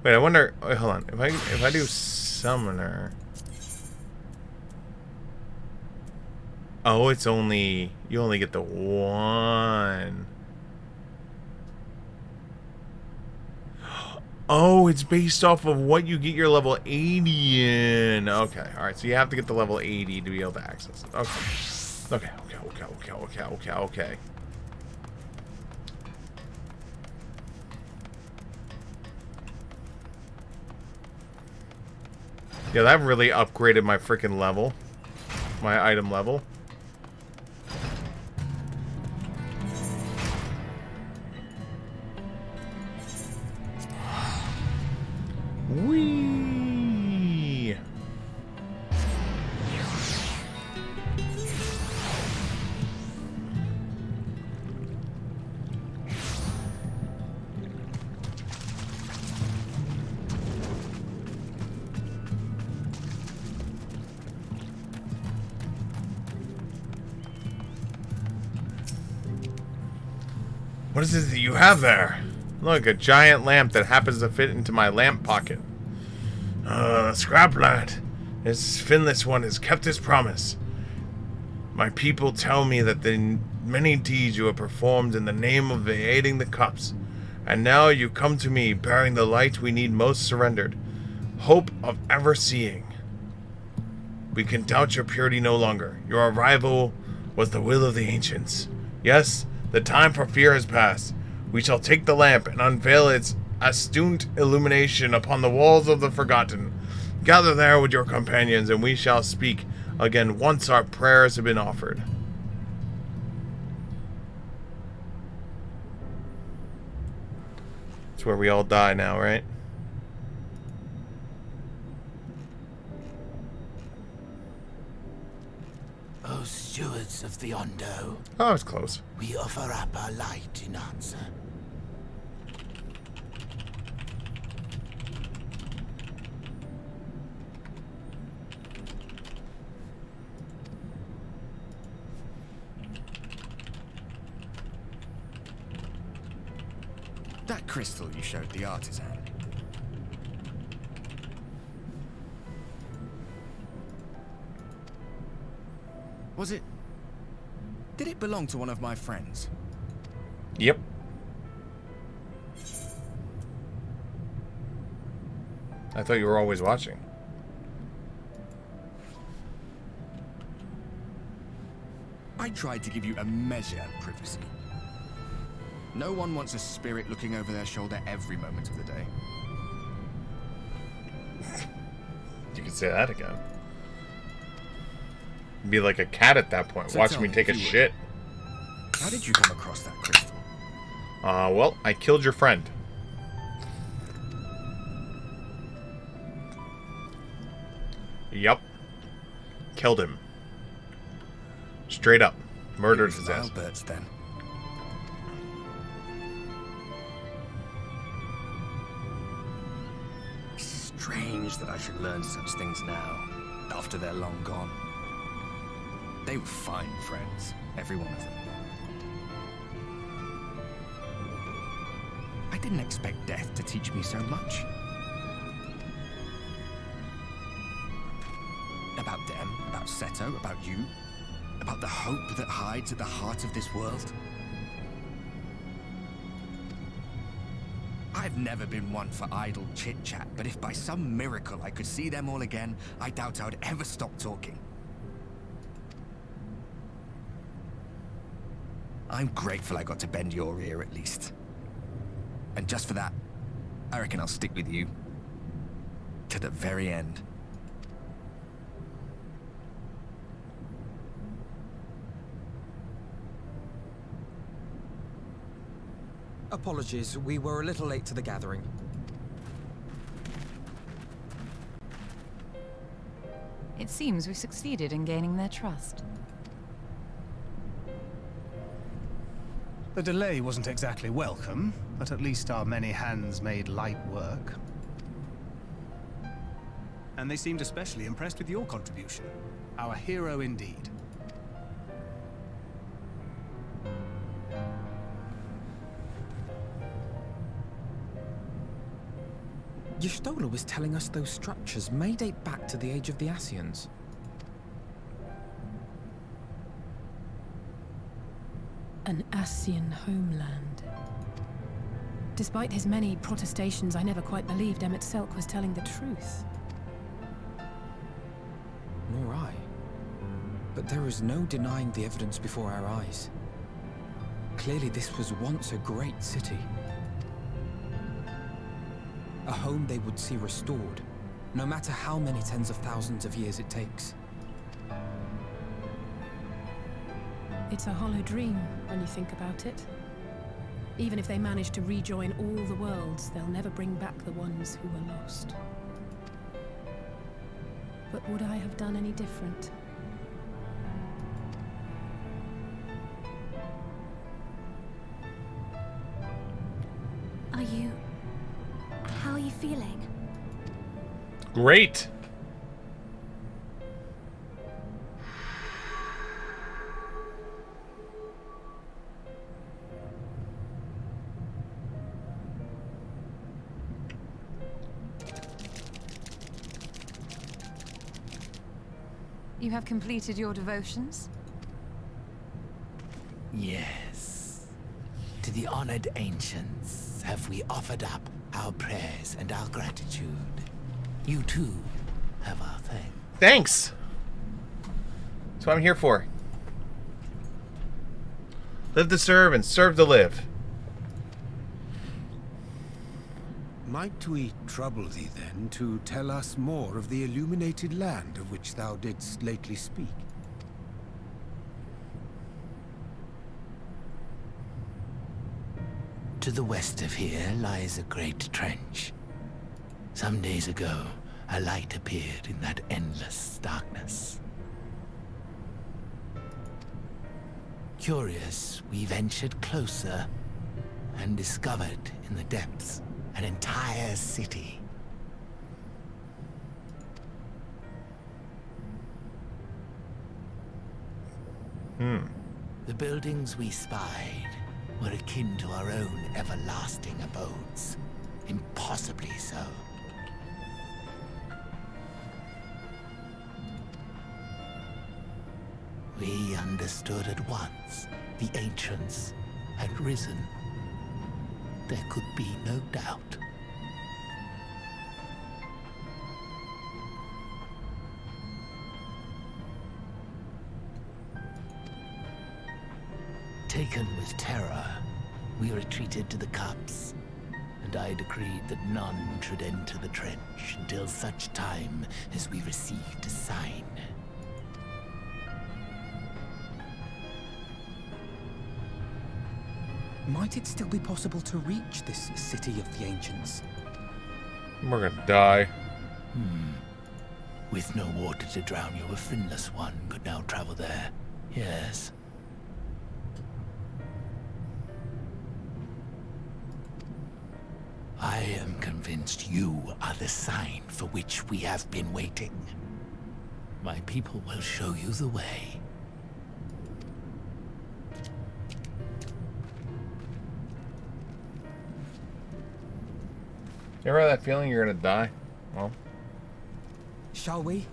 Wait, I wonder. Wait, hold on. If I do summoner. Oh, it's only you only get the one. Oh, it's based off of what you get your level 80 in. Okay, all right. So you have to get the level 80 to be able to access it. Okay. Okay. Yeah, that really upgraded my freaking level. My item level. Whee! What is it that you have there? Look, a giant lamp that happens to fit into my lamp pocket. Scrap lad. This finless one has kept his promise. My people tell me that the many deeds you have performed in the name of aiding the cups, and now you come to me bearing the light we need most surrendered, hope of ever seeing. We can doubt your purity no longer. Your arrival was the will of the ancients. Yes, the time for fear has passed. We shall take the lamp and unveil its astute illumination upon the walls of the forgotten. Gather there with your companions, and we shall speak again once our prayers have been offered. It's where we all die now, right? O stewards of the Ondo, Oh, it's close. we offer up our light in answer. That crystal you showed the artisan. Was it... Did it belong to one of my friends? Yep. I thought you were always watching. I tried to give you a measure of privacy. No one wants a spirit looking over their shoulder every moment of the day. You can say that again. Be like a cat at that point, So watch tell me me, take a if you would. shit. How did you come across that crystal? Well, I killed your friend. Yup. Killed him. Straight up. Murdered his ass. Albert's then. Strange that I should learn such things now, after they're long gone. They were fine friends, every one of them. I didn't expect death to teach me so much. About them, about Seto, about you, about the hope that hides at the heart of this world. I've never been one for idle chit-chat, but if by some miracle I could see them all again, I doubt I would ever stop talking. I'm grateful I got to bend your ear at least. And just for that, I reckon I'll stick with you. To the very end. Apologies, we were a little late to the gathering. It seems we succeeded in gaining their trust. The delay wasn't exactly welcome, but at least our many hands made light work. And they seemed especially impressed with your contribution. Our hero indeed. Y'shtola was telling us those structures may date back to the age of the Ascians. An Ascian homeland. Despite his many protestations, I never quite believed Emmett Selk was telling the truth. Nor I. But there is no denying the evidence before our eyes. Clearly this was once a great city. A home they would see restored, no matter how many tens of thousands of years it takes. It's a hollow dream when you think about it. Even if they manage to rejoin all the worlds, they'll never bring back the ones who were lost. But would I have done any different? How are you feeling? Great. You have completed your devotions? Yes. To the honored ancients have we offered up our prayers and our gratitude. You too have our thanks. Thanks. That's what I'm here for. Live to serve and serve to live. Might we trouble thee then to tell us more of the illuminated land of which thou didst lately speak? To the west of here lies a great trench. Some days ago, a light appeared in that endless darkness. Curious, we ventured closer and discovered in the depths an entire city. The buildings we spied were akin to our own everlasting abodes. Impossibly so. We understood at once the ancients had risen. There could be no doubt. Taken with terror, we retreated to the cups, and I decreed that none should enter the trench until such time as we received a sign. Might it still be possible to reach this city of the ancients? We're gonna die. With no water to drown you, a finless one could now travel there. Yes. I am convinced you are the sign for which we have been waiting. My people will show you the way. You ever have that feeling you're gonna die? Well, Shall we?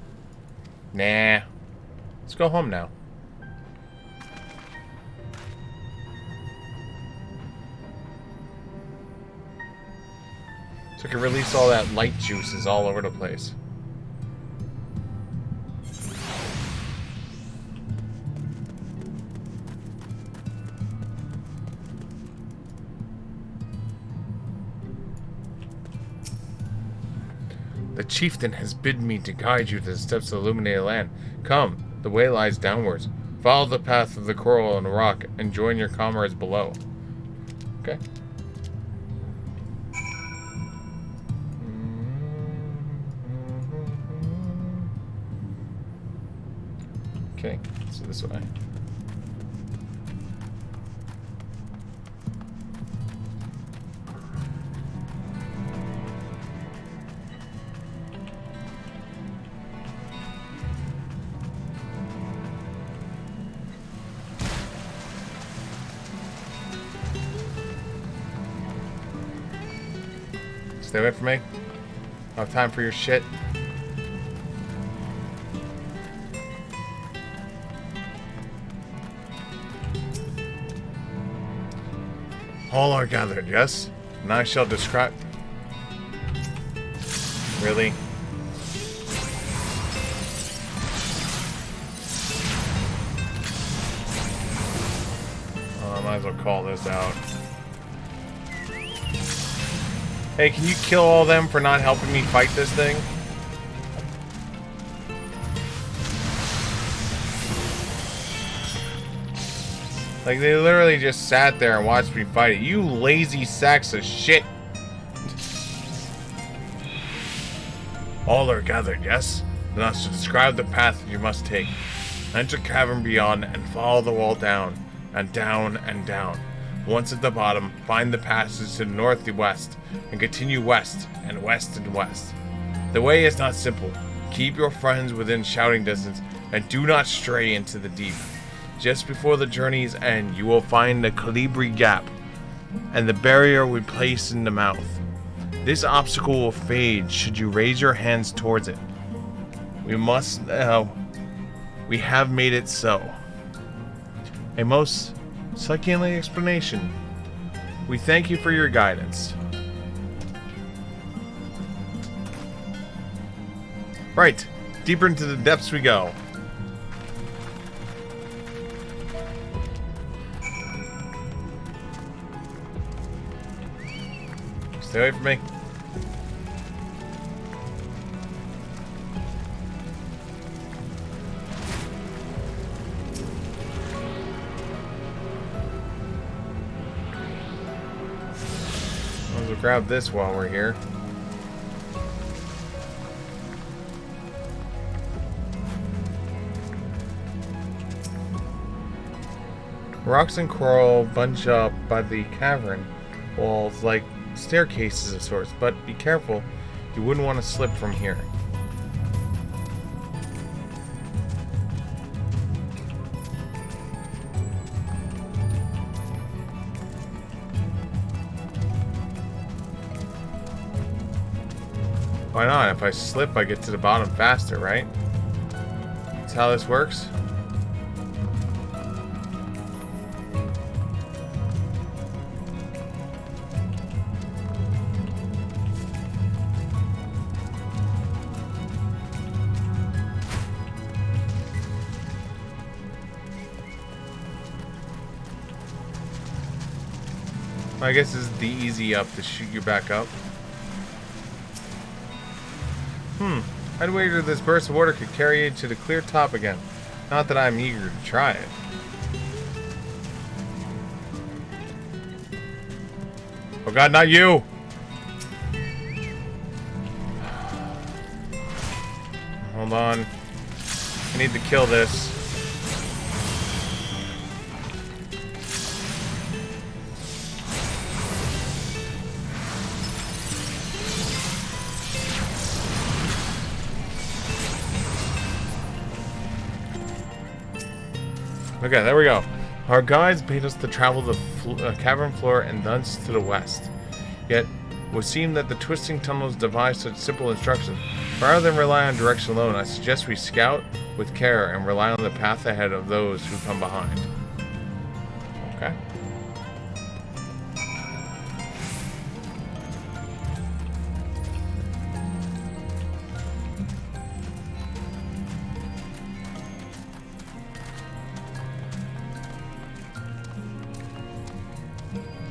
nah. Let's go home now. So I can release all that light juices all over the place. The chieftain has bidden me to guide you to the steps of the illuminated land. Come, the way lies downwards. Follow the path of the coral and rock and join your comrades below. Okay. Okay, so this way. Stay away from me. I don't have time for your shit. All are gathered, yes? And I shall describe... Really? I might as well call this out. Hey, can you kill all of them for not helping me fight this thing? Like, they literally just sat there and watched me fight it. You lazy sacks of shit. All are gathered, yes? Then I shall describe the path that you must take. Enter cavern beyond and follow the wall down, and down, and down. Once at the bottom, find the passage to the north and west, and continue west, and west, and west. The way is not simple. Keep your friends within shouting distance, and do not stray into the deep. Just before the journey's end, you will find the Calibri Gap, and the barrier we place in the mouth. This obstacle will fade should you raise your hands towards it. We have made it so. A most succulent explanation. We thank you for your guidance. Right, deeper into the depths we go. Stay away from me. We'll grab this while we're here. Rocks and coral bunch up by the cavern walls like staircases of sorts, but be careful, you wouldn't want to slip from here. Why not? If I slip, I get to the bottom faster, right? That's how this works. I guess this is the easy up to shoot you back up. I'd wager this burst of water could carry you to the clear top again. Not that I'm eager to try it. Oh god, not you! Hold on. I need to kill this. Okay, there we go. Our guides bade us to travel the cavern floor and thence to the west. Yet, it would seem that the twisting tunnels devise such simple instructions. Rather than rely on direction alone, I suggest we scout with care and rely on the path ahead of those who come behind. Okay.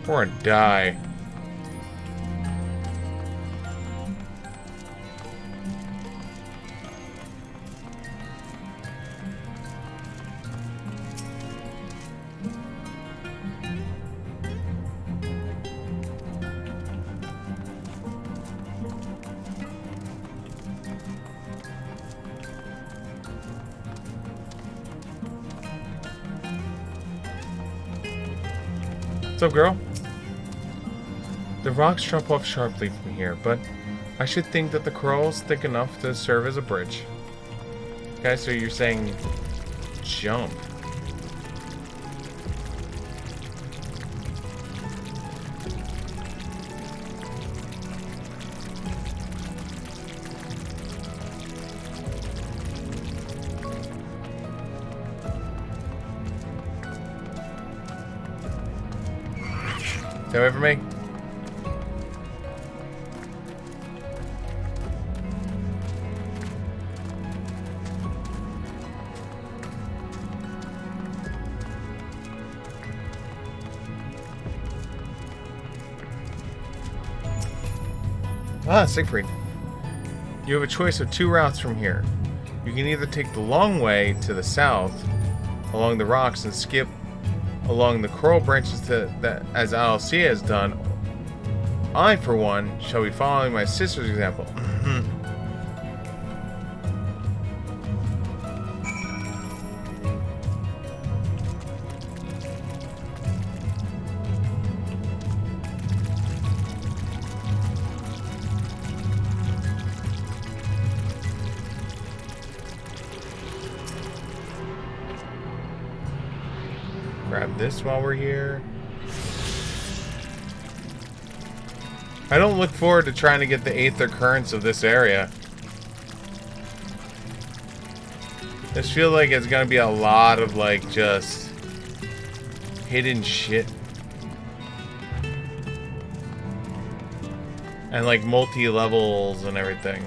Or die. What's up, girl? The rocks drop off sharply from here, but I should think that the coral's thick enough to serve as a bridge. Okay, so you're saying jump. Stay away from me. Ah, Siegfried. You have a choice of two routes from here. You can either take the long way to the south, along the rocks, and skip along the coral branches as Alcia has done. I, for one, shall be following my sister's example. Grab this while we're here. I don't look forward to trying to get the aether currents of this area. This feels like it's gonna be a lot of like just hidden shit. And like multi-levels and everything.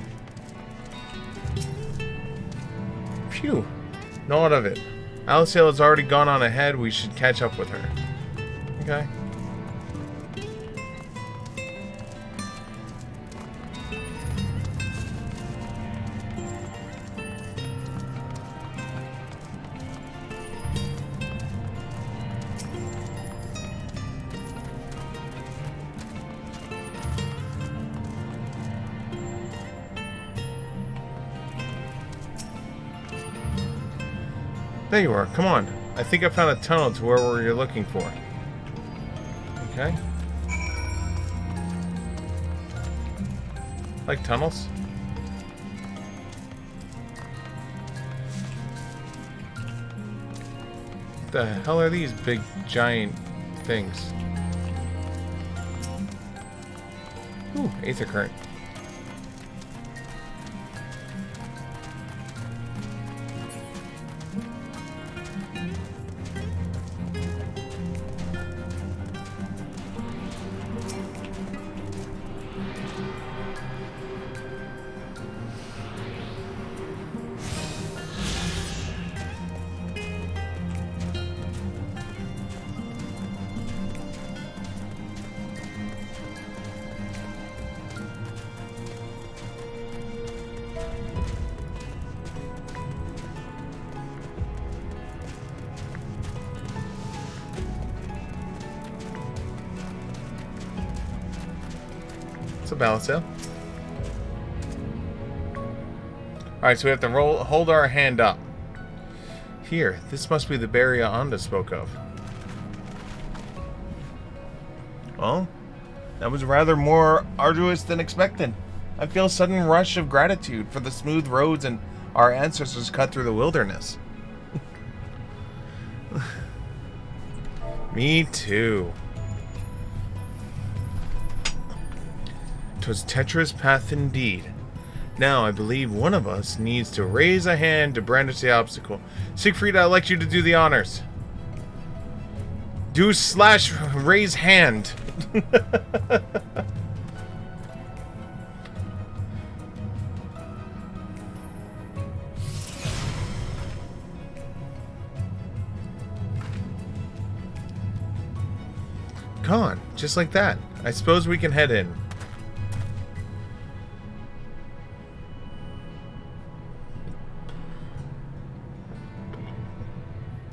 Phew. Not of it. Alcia has already gone on ahead. We should catch up with her. Okay. There you are. Come on. I think I found a tunnel to where you're looking for. Okay. Like tunnels? What the hell are these big, giant things? Ooh, aether current. balance sail. Alright, so we have to hold our hand up. Here, this must be the barrier Anda spoke of. Well, that was rather more arduous than expected. I feel a sudden rush of gratitude for the smooth roads and our ancestors cut through the wilderness. Me too. 'Twas Tetra's path indeed. Now I believe one of us needs to raise a hand to brandish the obstacle. Siegfried, I'd like you to do the honors. Do/raise hand. Gone, just like that. I suppose we can head in.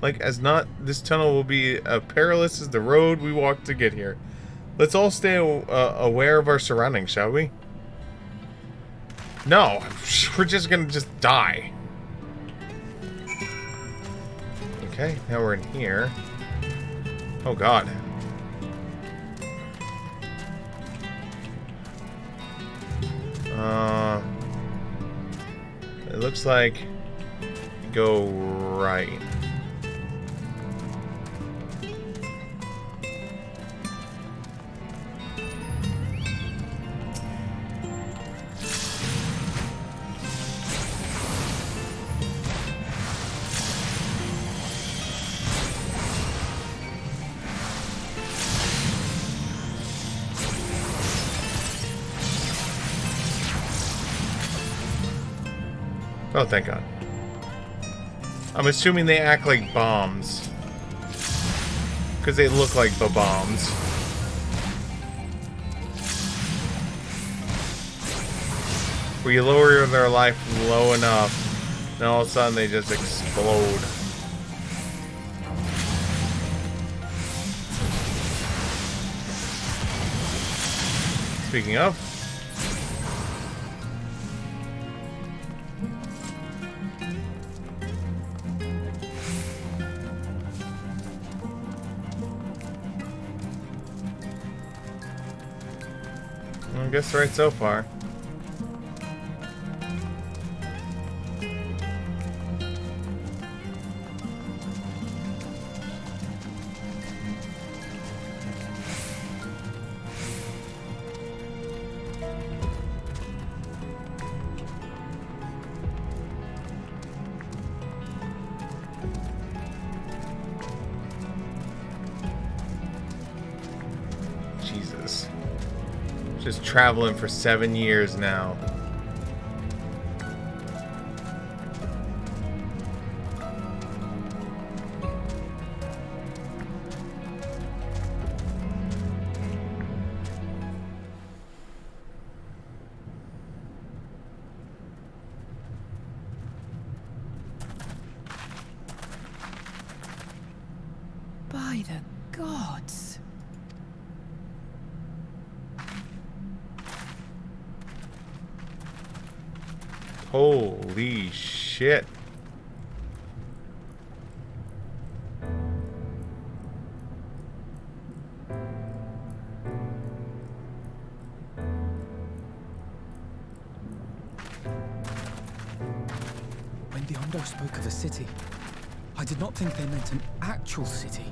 Like, as not, this tunnel will be as perilous as the road we walked to get here. Let's all stay aware of our surroundings, shall we? No, we're just gonna die. Okay, now we're in here. Oh god. It looks like go right. Oh, thank God. I'm assuming they act like bombs. Because they look like the bombs. Where you lower their life low enough, and all of a sudden they just explode. Speaking of, I guess right so far. Jesus. Just traveling for 7 years now. By the gods. Holy shit. When the Ondo spoke of a city, I did not think they meant an actual city.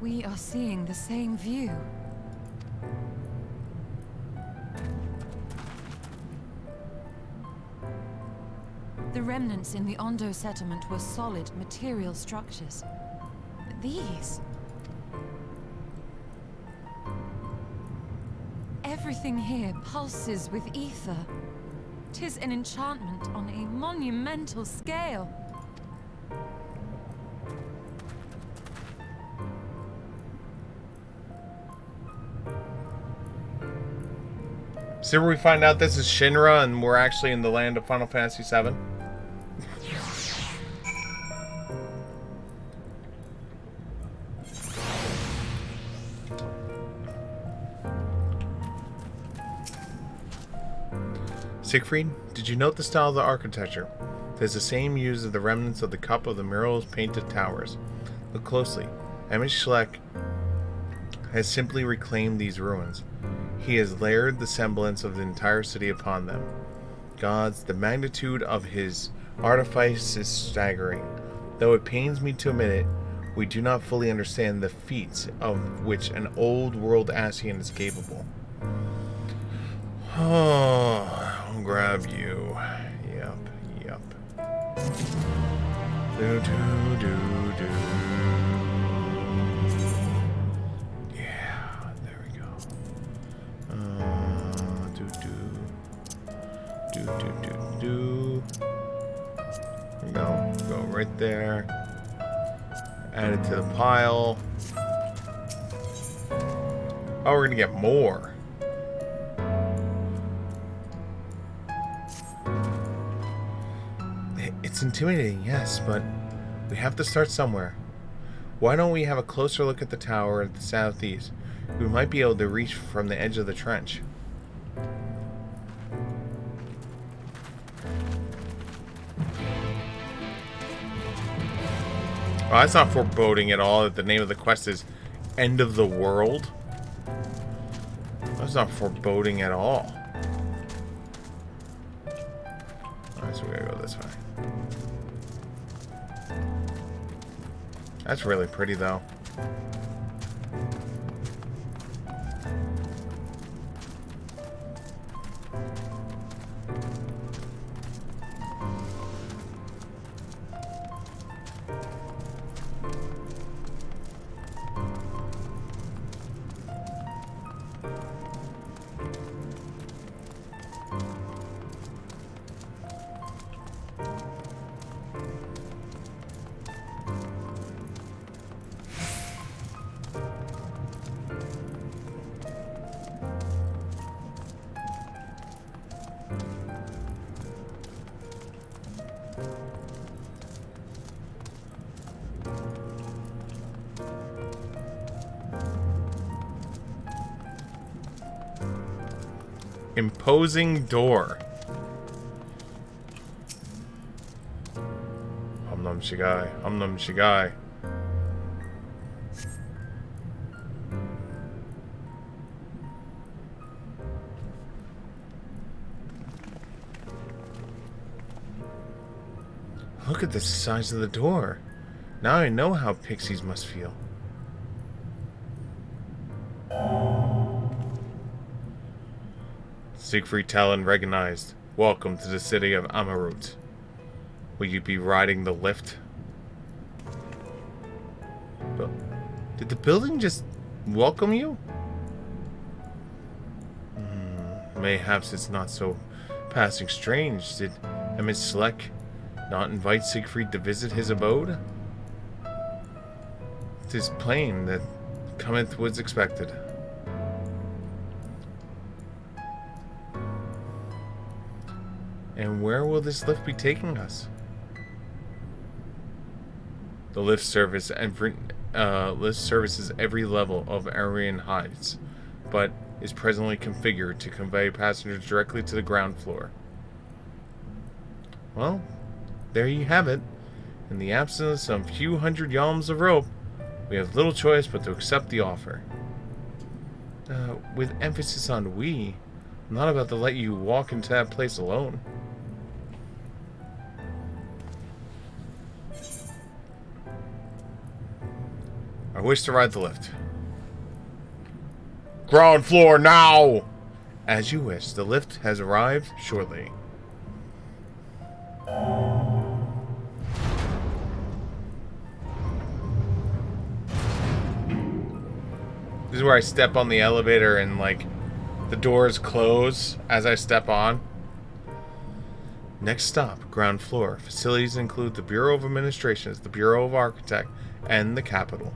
We are seeing the same view. The remnants in the Ondo settlement were solid material structures. But these... everything here pulses with ether. 'Tis an enchantment on a monumental scale. See where we find out this is Shinra and we're actually in the land of Final Fantasy VII? Siegfried, did you note the style of the architecture? It is the same used as the remnants of the cup of the mural's painted towers. Look closely. Emmett Schleck has simply reclaimed these ruins. He has layered the semblance of the entire city upon them. Gods, the magnitude of his artifice is staggering. Though it pains me to admit it, we do not fully understand the feats of which an old-world Ascian is capable. Oh, I'll grab you. Yep. Do. Yeah, there we go. Do. Go right there. Add it to the pile. Oh, we're gonna get more. It's intimidating, yes, but we have to start somewhere. Why don't we have a closer look at the tower at the southeast? We might be able to reach from the edge of the trench. Oh, that's not foreboding at all that the name of the quest is End of the World. That's not foreboding at all. Alright, so we gotta go this way. That's really pretty, though. Imposing door. Num Shigai. Look at the size of the door. Now I know how pixies must feel. Siegfried Talon recognized. Welcome to the city of Amarut. Will you be riding the lift? But did the building just welcome you? Mayhaps it's not so passing strange. Did Emmett Schleck not invite Siegfried to visit his abode? 'Tis plain that cometh was expected. And where will this lift be taking us? The lift services every level of Aryan Heights, but is presently configured to convey passengers directly to the ground floor. Well, there you have it. In the absence of a few hundred yalms of rope, we have little choice but to accept the offer. With emphasis on we, I'm not about to let you walk into that place alone. I wish to ride the lift. Ground floor now! As you wish, the lift has arrived shortly. This is where I step on the elevator and, like, the doors close as I step on. Next stop, ground floor. Facilities include the Bureau of Administrations, the Bureau of Architect, and the Capitol.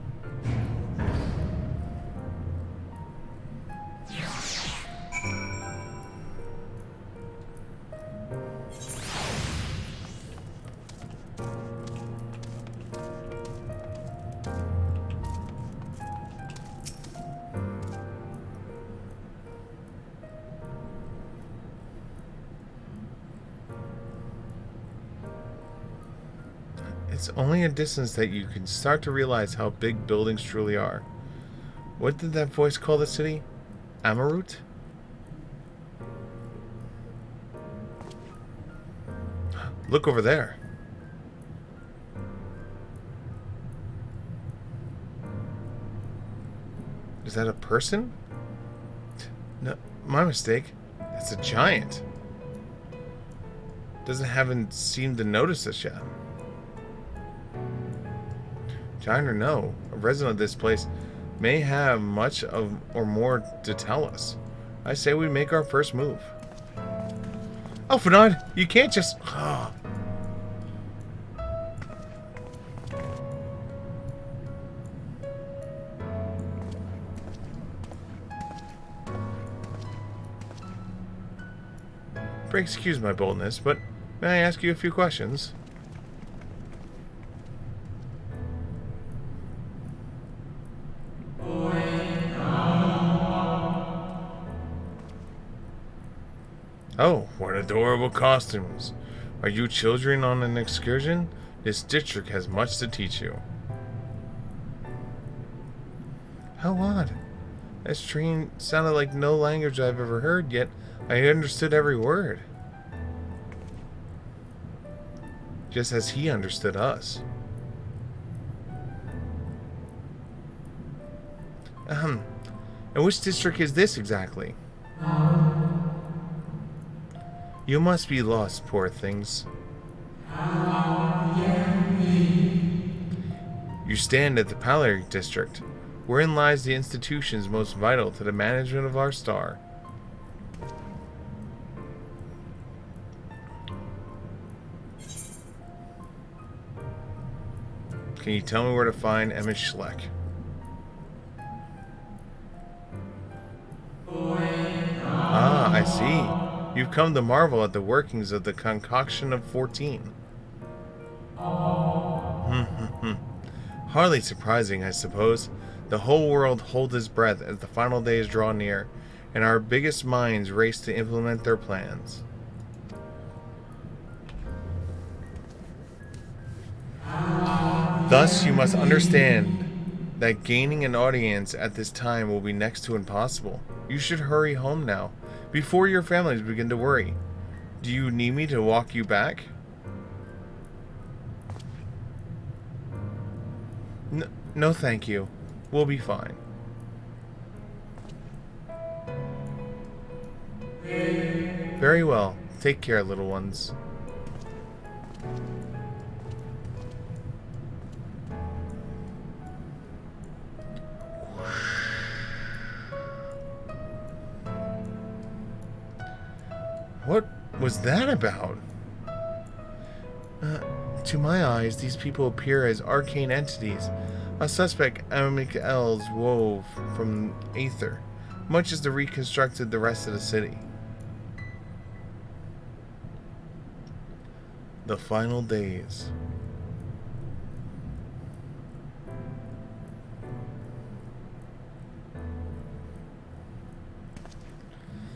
It's only a distance that you can start to realize how big buildings truly are. What did that voice call the city? Amarut? Look over there. Is that a person? No, my mistake. It's a giant. Haven't seemed to notice this yet. Giant or no, a resident of this place may have much of or more to tell us. I say we make our first move. Alphanod, you can't just... Excuse my boldness, but may I ask you a few questions? Oh, what adorable costumes. Are you children on an excursion? This district has much to teach you. How odd. That stream sounded like no language I've ever heard, yet I understood every word. Just as he understood us. And which district is this exactly? You must be lost, poor things. You stand at the Pallier district, wherein lies the institutions most vital to the management of our star. Can you tell me where to find Emmett Schleck? Ah, I see. You've come to marvel at the workings of the concoction of 14. Hardly surprising, I suppose. The whole world holds its breath as the final days draw near, and our biggest minds race to implement their plans. Thus, you must understand that gaining an audience at this time will be next to impossible. You should hurry home now, before your families begin to worry. Do you need me to walk you back? No, thank you. We'll be fine. Very well. Take care, little ones. What was that about? To my eyes, these people appear as arcane entities. A suspect El's wove from Aether, much as they reconstructed the rest of the city. The final days.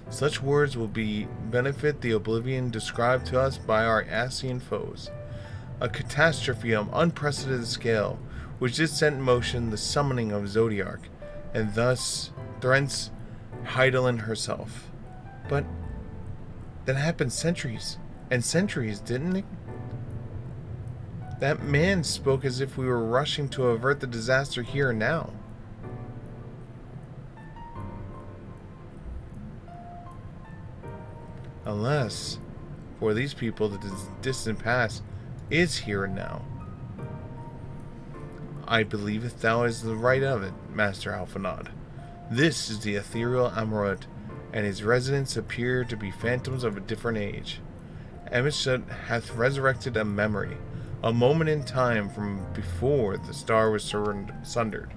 Such words will benefit the oblivion described to us by our Ascian foes. A catastrophe of unprecedented scale, which did set in motion the summoning of Zodiark, and thus threats Heidelin herself. But that happened centuries and centuries, didn't it? That man spoke as if we were rushing to avert the disaster here and now. Unless, for these people, the distant past is here and now. I believeth thou is the right of it, Master Alphanod. This is the ethereal Amarut, and his residents appear to be phantoms of a different age. Emishut hath resurrected a memory, a moment in time from before the star was sundered.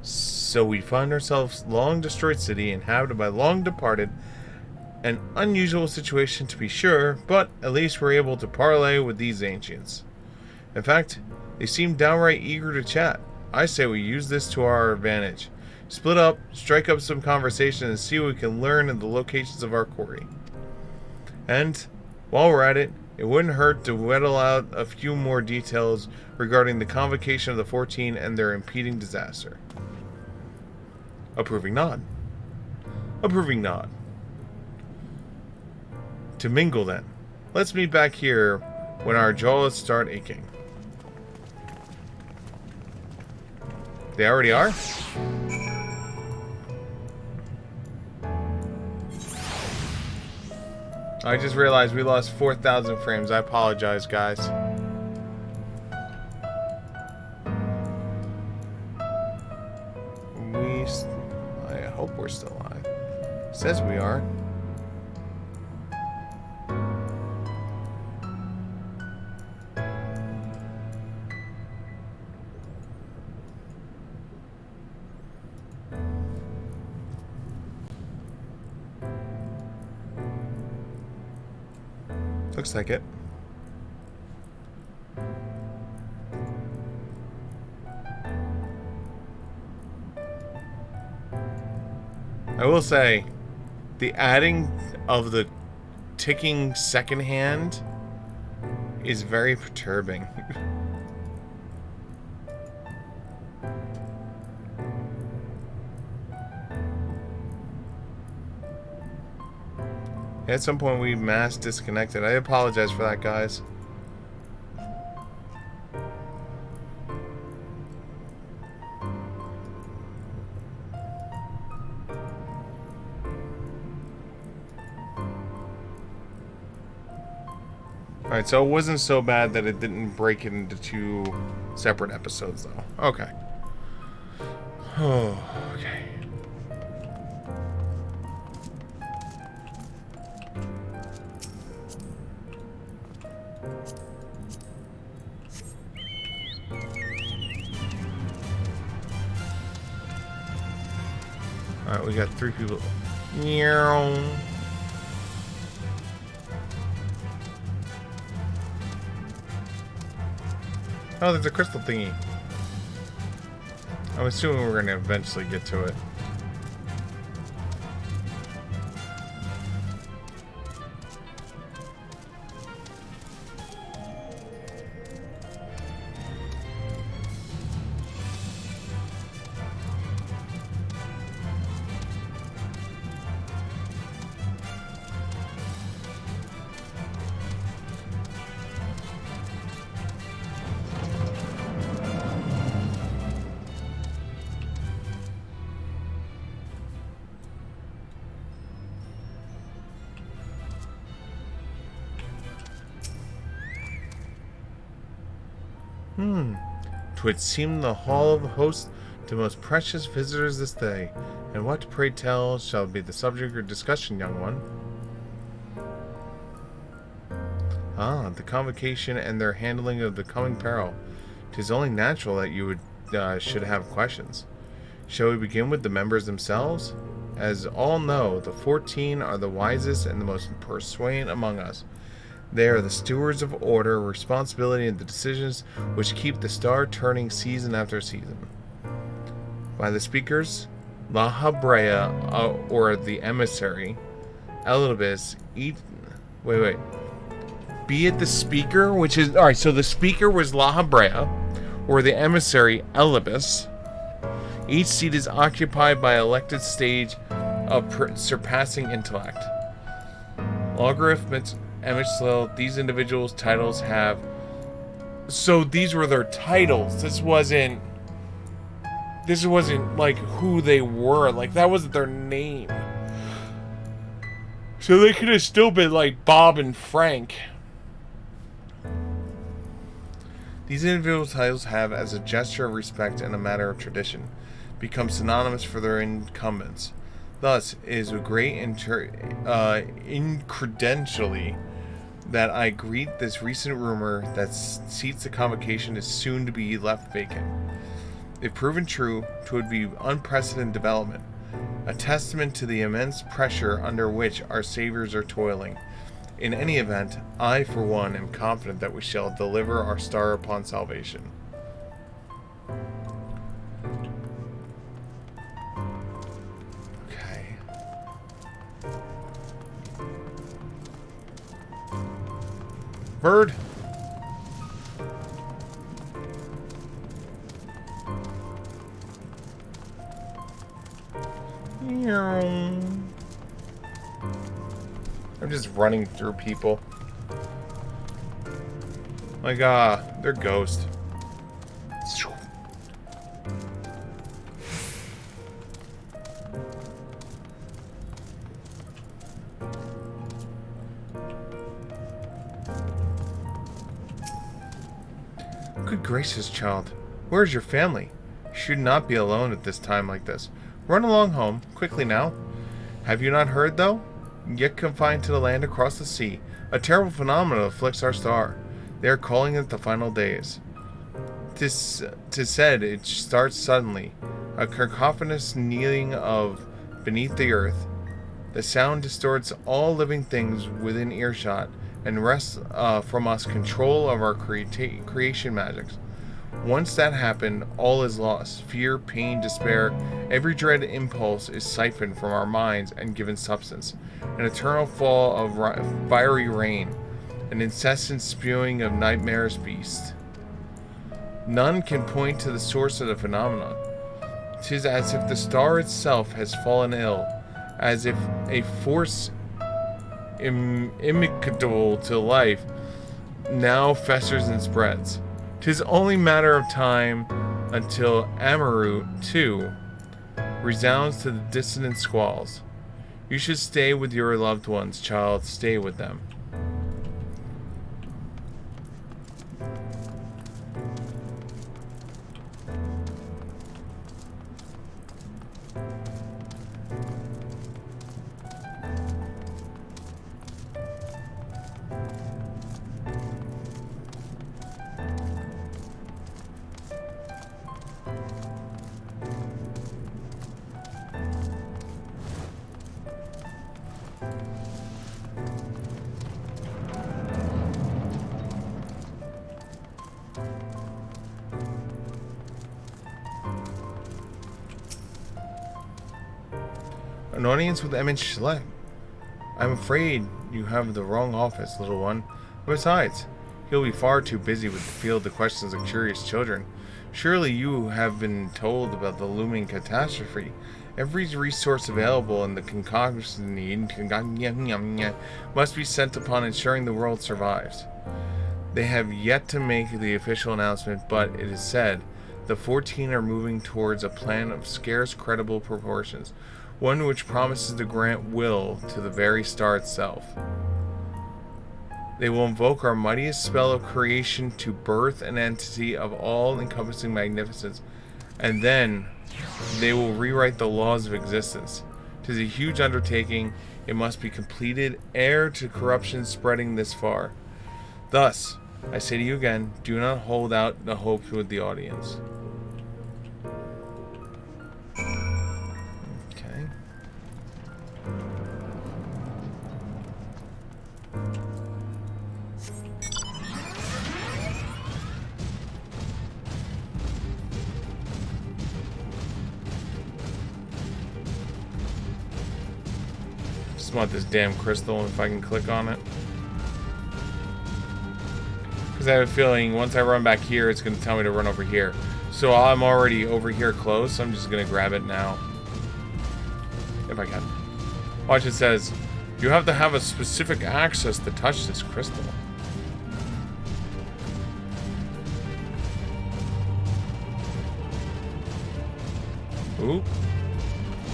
So we find ourselves long destroyed city inhabited by long departed. An unusual situation to be sure, but at least we're able to parley with these ancients. In fact, they seem downright eager to chat. I say we use this to our advantage. Split up, strike up some conversation, and see what we can learn in the locations of our quarry. And, while we're at it, it wouldn't hurt to whittle out a few more details regarding the convocation of the 14 and their impending disaster. Approving nod. Approving nod. To mingle then. Let's meet back here when our jaws start aching. They already are? I just realized we lost 4,000 frames. I apologize, guys. I hope we're still alive. Says we are. Looks like it. I will say, the adding of the ticking second hand is very perturbing. At some point we mass disconnected. I apologize for that, guys. Alright, so it wasn't so bad that it didn't break it into 2 separate episodes, though. Okay. Oh, okay. Alright, we got 3 people. Meow. Oh, there's a crystal thingy. I'm assuming we're gonna eventually get to it. Twould seem the hall of hosts to most precious visitors this day, and what, pray tell, shall be the subject of discussion, young one? Ah, the convocation and their handling of the coming peril. 'Tis only natural that you should have questions. Shall we begin with the members themselves? As all know, the 14 are the wisest and the most persuading among us. They are the stewards of order, responsibility, and the decisions which keep the star turning season after season. By the speakers, La Habrea, or the emissary, Elibis, Be it the speaker, which is... Alright, so the speaker was La Habrea, or the emissary, Elibis. Each seat is occupied by elected stage of surpassing intellect. Logarithmic Emislil, these individuals' titles have... So these were their titles. This wasn't like who they were. Like, that wasn't their name. So they could have still been like Bob and Frank. These individual titles have, as a gesture of respect and a matter of tradition, become synonymous for their incumbents. Thus, it is with great incredentially that I greet this recent rumor that seats the convocation is soon to be left vacant. If proven true, it would be unprecedented development, a testament to the immense pressure under which our saviors are toiling. In any event, I, for one, am confident that we shall deliver our star upon salvation. Bird. I'm just running through people. Like, they're ghosts. Good gracious, child. Where's your family? You should not be alone at this time like this. Run along home, quickly now. Have you not heard, though? Yet confined to the land across the sea, a terrible phenomenon afflicts our star. They are calling it the final days. 'Tis said it starts suddenly, a cacophonous kneeling of beneath the earth. The sound distorts all living things within earshot, and wrests from us control of our creation magics. Once that happened, all is lost. Fear, pain, despair, every dread impulse is siphoned from our minds and given substance. An eternal fall of fiery rain, an incessant spewing of nightmares beasts. None can point to the source of the phenomenon. 'Tis as if the star itself has fallen ill, as if a force inimical to life now festers and spreads. 'Tis only matter of time until Amaru, too, resounds to the dissonant squalls. You should stay with your loved ones, child. Stay with them. An audience with Emmett Schleck. I'm afraid you have the wrong office, little one. Besides, he'll be far too busy with the field the questions of curious children. Surely you have been told about the looming catastrophe. Every resource available in the concoction must be sent upon ensuring the world survives. They have yet to make the official announcement, but it is said the 14 are moving towards a plan of scarce credible proportions. One which promises to grant will to the very star itself. They will invoke our mightiest spell of creation to birth an entity of all-encompassing magnificence, and then they will rewrite the laws of existence. 'Tis a huge undertaking. It must be completed ere to corruption spreading this far. Thus, I say to you again, do not hold out the hope with the audience. Just want this damn crystal, if I can click on it. Because I have a feeling once I run back here, it's going to tell me to run over here. So I'm already over here close, so I'm just going to grab it now. If I can. Watch, it says, you have to have a specific access to touch this crystal. Oop.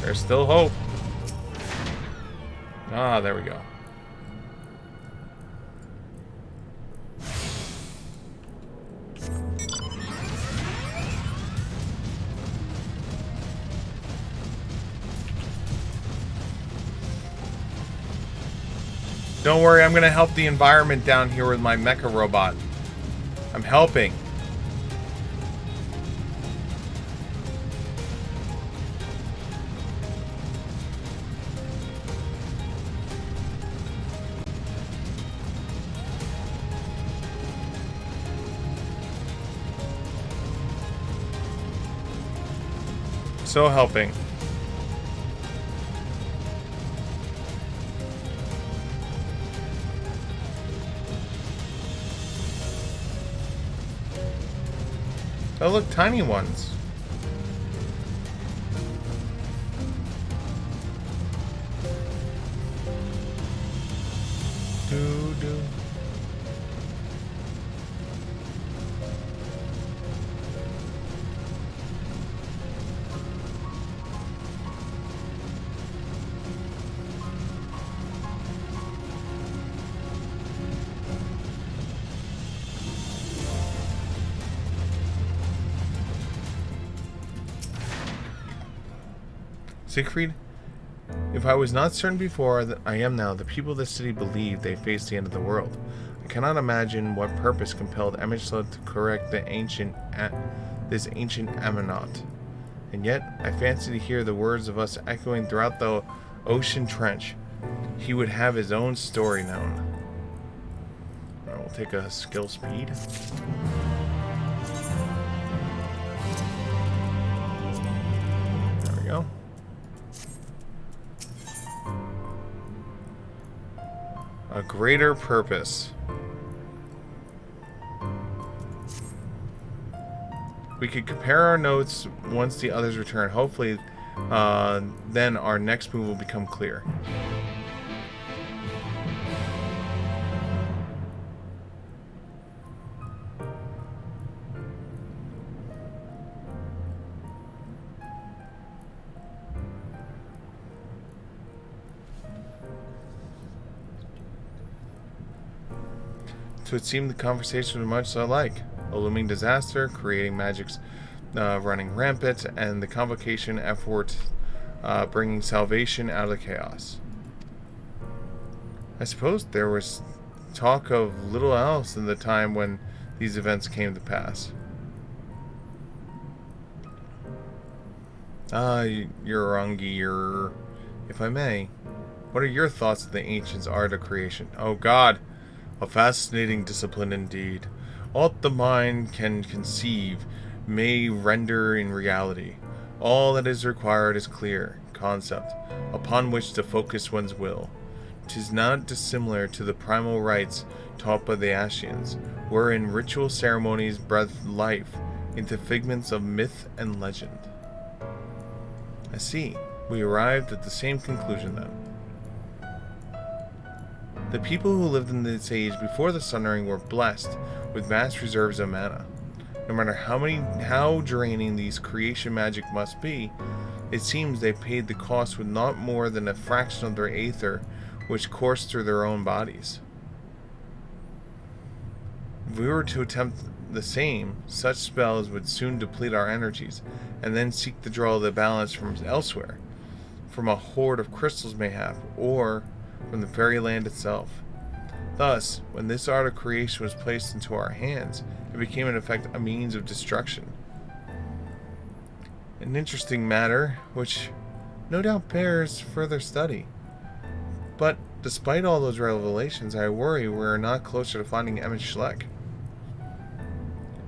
There's still hope. Ah, there we go. Don't worry, I'm gonna help the environment down here with my mecha robot. I'm helping. So helping. Oh, look, tiny ones. Do. Siegfried, if I was not certain before that I am now, the people of this city believe they face the end of the world. I cannot imagine what purpose compelled Emmetslow to correct this ancient Amanot. And yet, I fancy to hear the words of us echoing throughout the ocean trench. He would have his own story known. Alright, we'll take a skill speed. There we go. A greater purpose. We could compare our notes once the others return. Hopefully, then our next move will become clear. So it seemed the conversation was much alike. A looming disaster, creating magics running rampant, and the convocation effort bringing salvation out of the chaos. I suppose there was talk of little else in the time when these events came to pass. Urungi, if I may, what are your thoughts of the ancients' art of creation? Oh God! A fascinating discipline indeed. All the mind can conceive may render in reality. All that is required is clear concept, upon which to focus one's will. 'Tis not dissimilar to the primal rites taught by the Ascians, wherein ritual ceremonies breathed life into figments of myth and legend. I see. We arrived at the same conclusion then. The people who lived in this age before the Sunring were blessed with vast reserves of mana. No matter how draining these creation magic must be, it seems they paid the cost with not more than a fraction of their aether which coursed through their own bodies. If we were to attempt the same, such spells would soon deplete our energies, and then seek to draw the balance from elsewhere, from a hoard of crystals mayhap, or from the fairyland itself. Thus, when this art of creation was placed into our hands, it became in effect a means of destruction. An interesting matter, which no doubt bears further study. But despite all those revelations, I worry we are not closer to finding Emmett Schleck.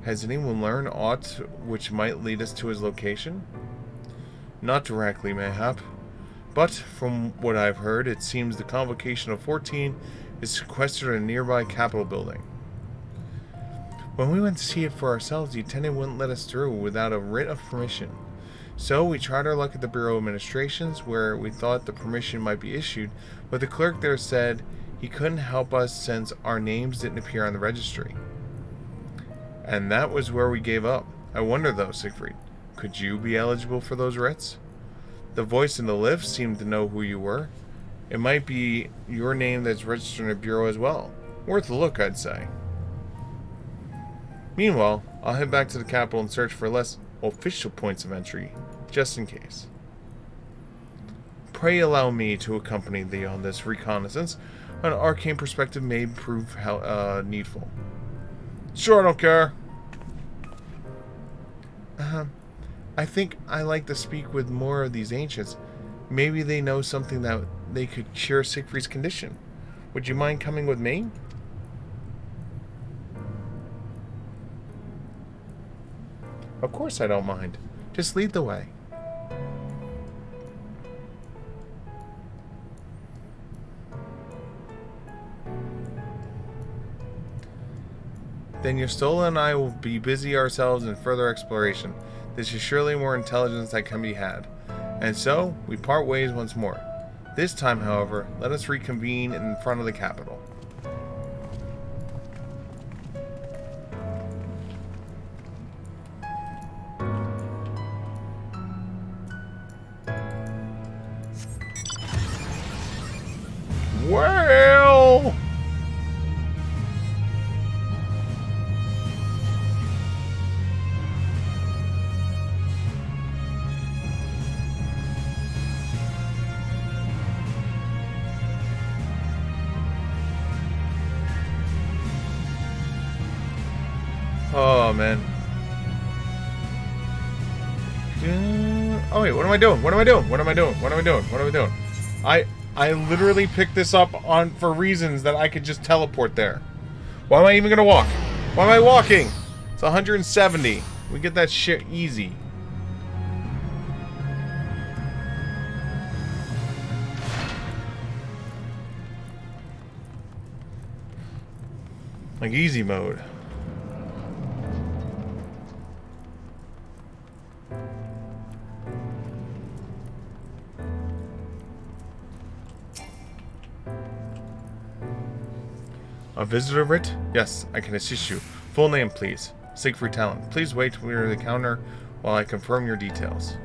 Has anyone learned aught which might lead us to his location? Not directly, mayhap. But, from what I've heard, it seems the convocation of 14 is sequestered in a nearby Capitol building. When we went to see it for ourselves, the attendant wouldn't let us through without a writ of permission. So we tried our luck at the Bureau of Administrations, where we thought the permission might be issued, but the clerk there said he couldn't help us since our names didn't appear on the registry. And that was where we gave up. I wonder though, Siegfried, could you be eligible for those writs? The voice in the lift seemed to know who you were. It might be your name that's registered in a bureau as well. Worth a look, I'd say. Meanwhile, I'll head back to the capital and search for less official points of entry, just in case. Pray allow me to accompany thee on this reconnaissance. An arcane perspective may prove needful. Sure, I don't care. I think I like to speak with more of these ancients. Maybe they know something that they could cure Siegfried's condition. Would you mind coming with me? Of course I don't mind. Just lead the way. Then Yostola and I will be busy ourselves in further exploration. This is surely more intelligence that can be had. And so, we part ways once more. This time, however, let us reconvene in front of the capital. Well... Oh, man. Oh, wait, what am I doing? What am I doing? What am I doing? What am I doing? What am I doing? I literally picked this up for reasons that I could just teleport there. Why am I even gonna walk? Why am I walking? It's 170. We get that shit easy. Like easy mode. A visitor writ? Yes, I can assist you. Full name, please. Siegfried Talon. Please wait near the counter while I confirm your details.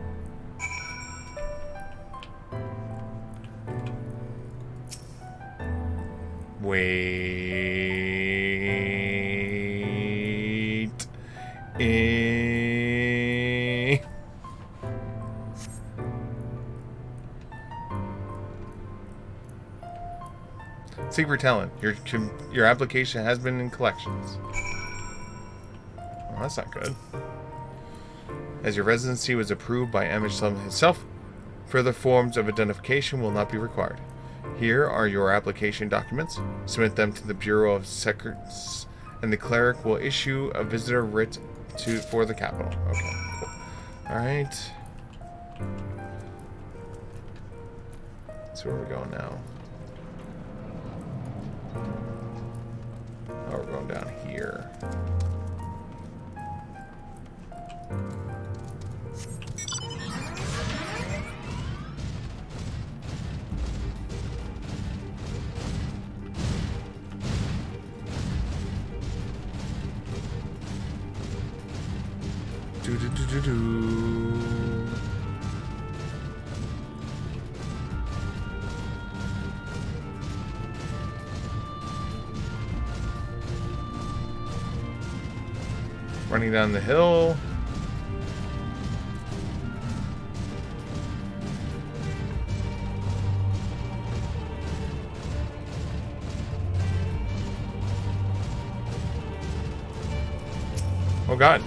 Wait. Siegfried Talon, your application has been in collections. Well, that's not good. As your residency was approved by Amish Sullivan himself, further forms of identification will not be required. Here are your application documents. Submit them to the Bureau of Secrets, and the cleric will issue a visitor writ for the capital. Okay, cool. Alright. So where are we going now? Oh, we're going down here. Do-do-do-do-do. Running down the hill. Oh God.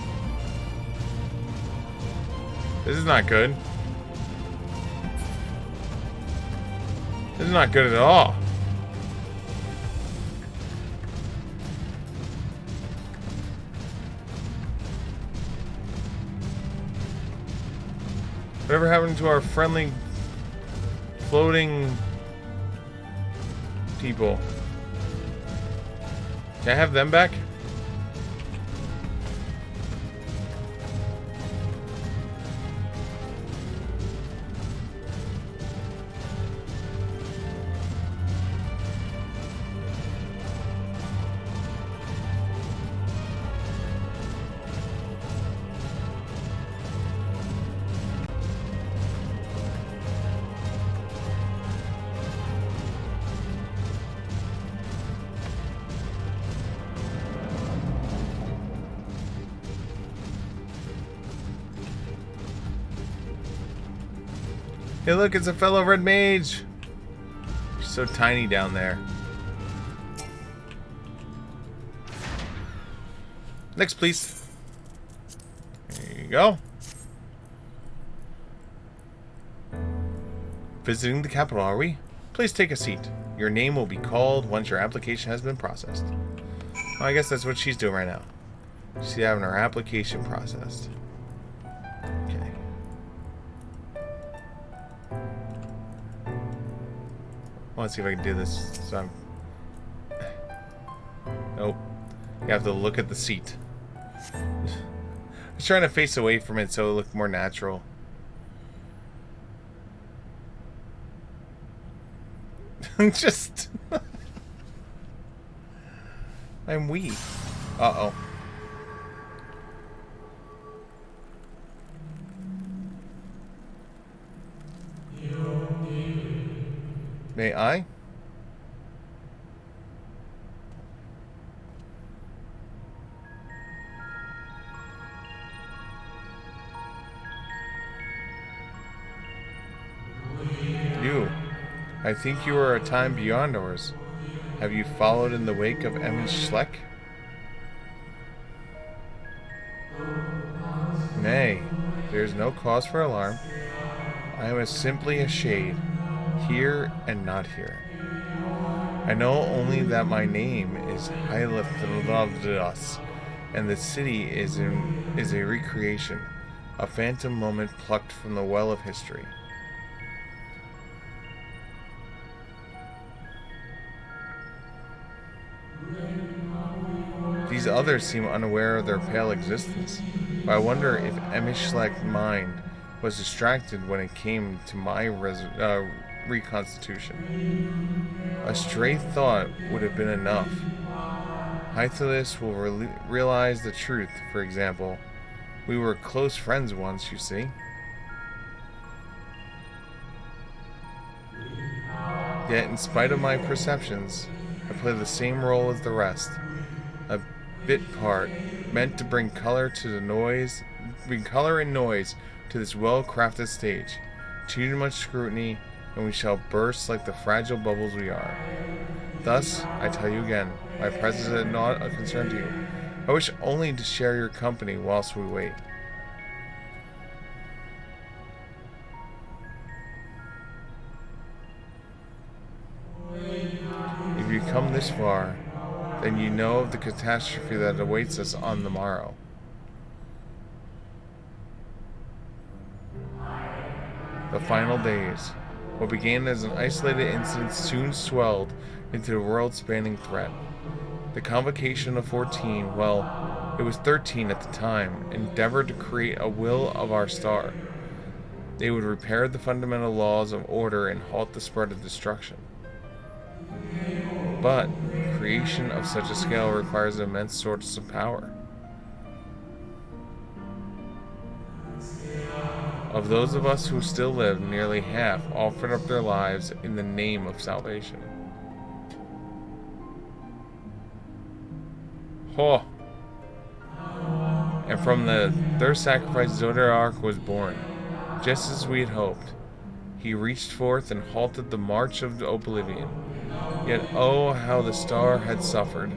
This is not good. This is not good at all. Whatever happened to our friendly floating people? Can I have them back? Hey look, it's a fellow red mage! You're so tiny down there. Next, please. There you go. Visiting the capital, are we? Please take a seat. Your name will be called once your application has been processed. Well, I guess that's what she's doing right now. She's having her application processed. Okay. Well, let's see if I can do this. So I'm... Nope. You have to look at the seat. I was trying to face away from it so it looked more natural. Just... I'm weak. Uh-oh. May I? You. I think you are a time beyond ours. Have you followed in the wake of Emish Schleck? Nay, there is no cause for alarm. I am simply a shade, here and not here. I know only that my name is Hylathavdas, and the city is a recreation, a phantom moment plucked from the well of history. These others seem unaware of their pale existence, but I wonder if Emishleck's mind was distracted when it came to my reconstitution. A stray thought would have been enough. Hythilus will realize the truth, for example. We were close friends once, you see. Yet, in spite of my perceptions, I play the same role as the rest. A bit part, meant to bring color and noise to this well-crafted stage. Too much scrutiny, and we shall burst like the fragile bubbles we are. Thus, I tell you again, my presence is not a concern to you. I wish only to share your company whilst we wait. If you come this far, then you know of the catastrophe that awaits us on the morrow. The final days. What began as an isolated incident soon swelled into a world-spanning threat. The Convocation of 14, well, it was 13 at the time, endeavored to create a will of our star. They would repair the fundamental laws of order and halt the spread of destruction. But creation of such a scale requires immense sources of power. Of those of us who still live, nearly half offered up their lives in the name of salvation. Oh! And from their sacrifice, Zodiac was born, just as we had hoped. He reached forth and halted the march of oblivion. Yet oh, how the star had suffered.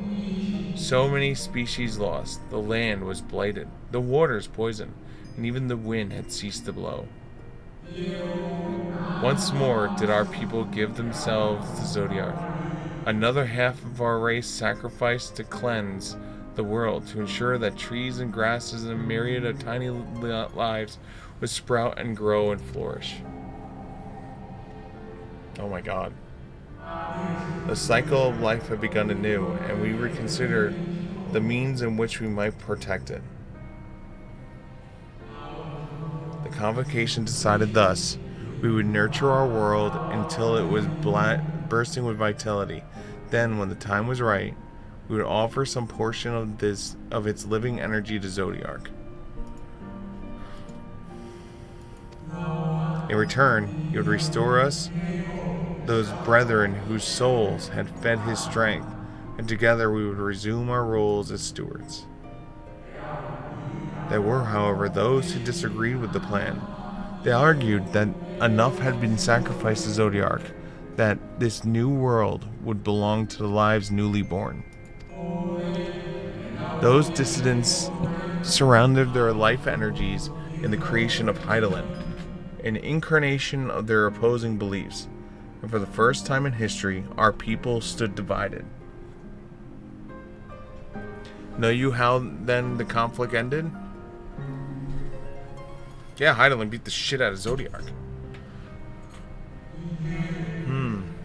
So many species lost, the land was blighted, the waters poisoned, and even the wind had ceased to blow. Once more did our people give themselves to Zodiac. Another half of our race sacrificed to cleanse the world, to ensure that trees and grasses and a myriad of tiny lives would sprout and grow and flourish. Oh my God. The cycle of life had begun anew, and we reconsidered the means in which we might protect it. The Convocation decided thus: we would nurture our world until it was bursting with vitality. Then, when the time was right, we would offer some portion of its living energy to Zodiac. In return, he would restore us, those brethren whose souls had fed his strength, and together we would resume our roles as stewards. There were, however, those who disagreed with the plan. They argued that enough had been sacrificed to Zodiac, that this new world would belong to the lives newly born. Those dissidents surrounded their life energies in the creation of Hydaelyn, an incarnation of their opposing beliefs, and for the first time in history, our people stood divided. Know you how then the conflict ended? Yeah, Hydaelyn beat the shit out of Zodiac.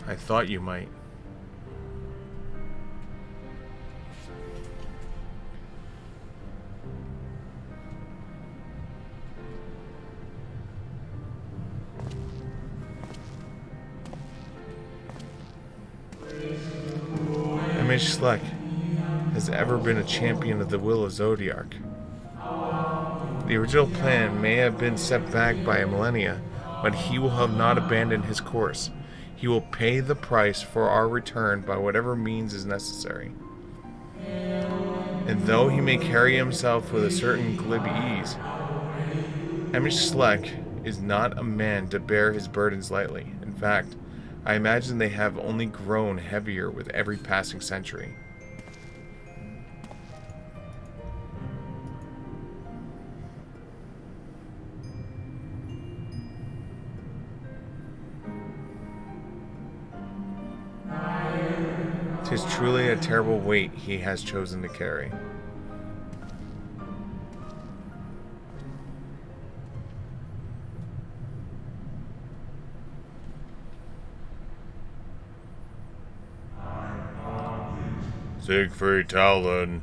I thought you might. Emish Slek has ever been a champion of the will of Zodiark. The original plan may have been set back by a millennia, but he will have not abandoned his course. He will pay the price for our return by whatever means is necessary. And though he may carry himself with a certain glib ease, Emish Slek is not a man to bear his burdens lightly. In fact, I imagine they have only grown heavier with every passing century. Tis truly a terrible weight he has chosen to carry. Siegfried Talon.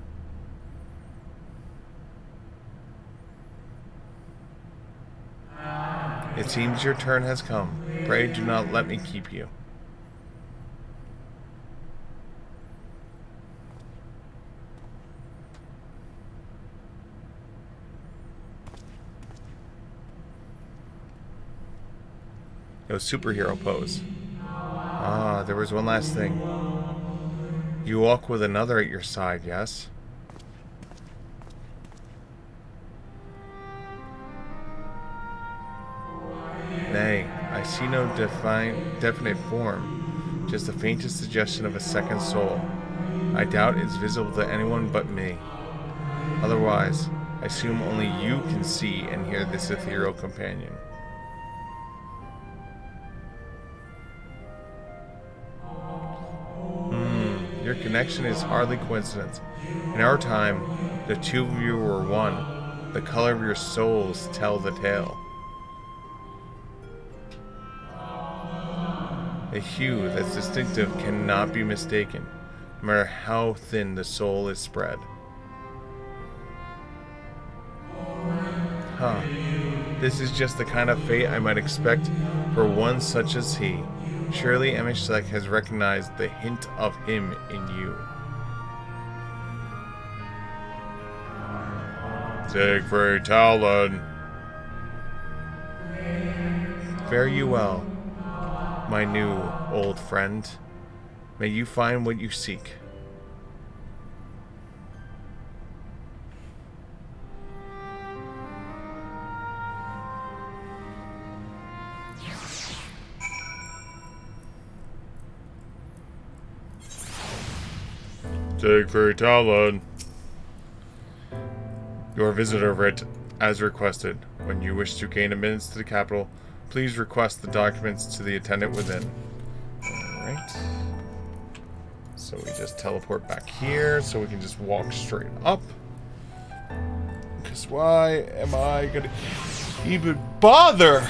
It seems your turn has come. Pray do not let me keep you. It was superhero pose. Ah, there was one last thing. You walk with another at your side, yes? Nay, I see no definite form, just the faintest suggestion of a second soul. I doubt it's visible to anyone but me. Otherwise, I assume only you can see and hear this ethereal companion. Your connection is hardly coincidence. In our time, the two of you were one. The color of your souls tell the tale. A hue that's distinctive cannot be mistaken, no matter how thin the soul is spread. Huh. This is just the kind of fate I might expect for one such as he. Surely Emish Slek has recognized the hint of him in you. Siegfried Talon. Fare you well, my new old friend. May you find what you seek. Siegfried Talon. Your visitor writ as requested. When you wish to gain admittance to the capital, please request the documents to the attendant within. Alright. So we just teleport back here so we can just walk straight up. Because why am I gonna even bother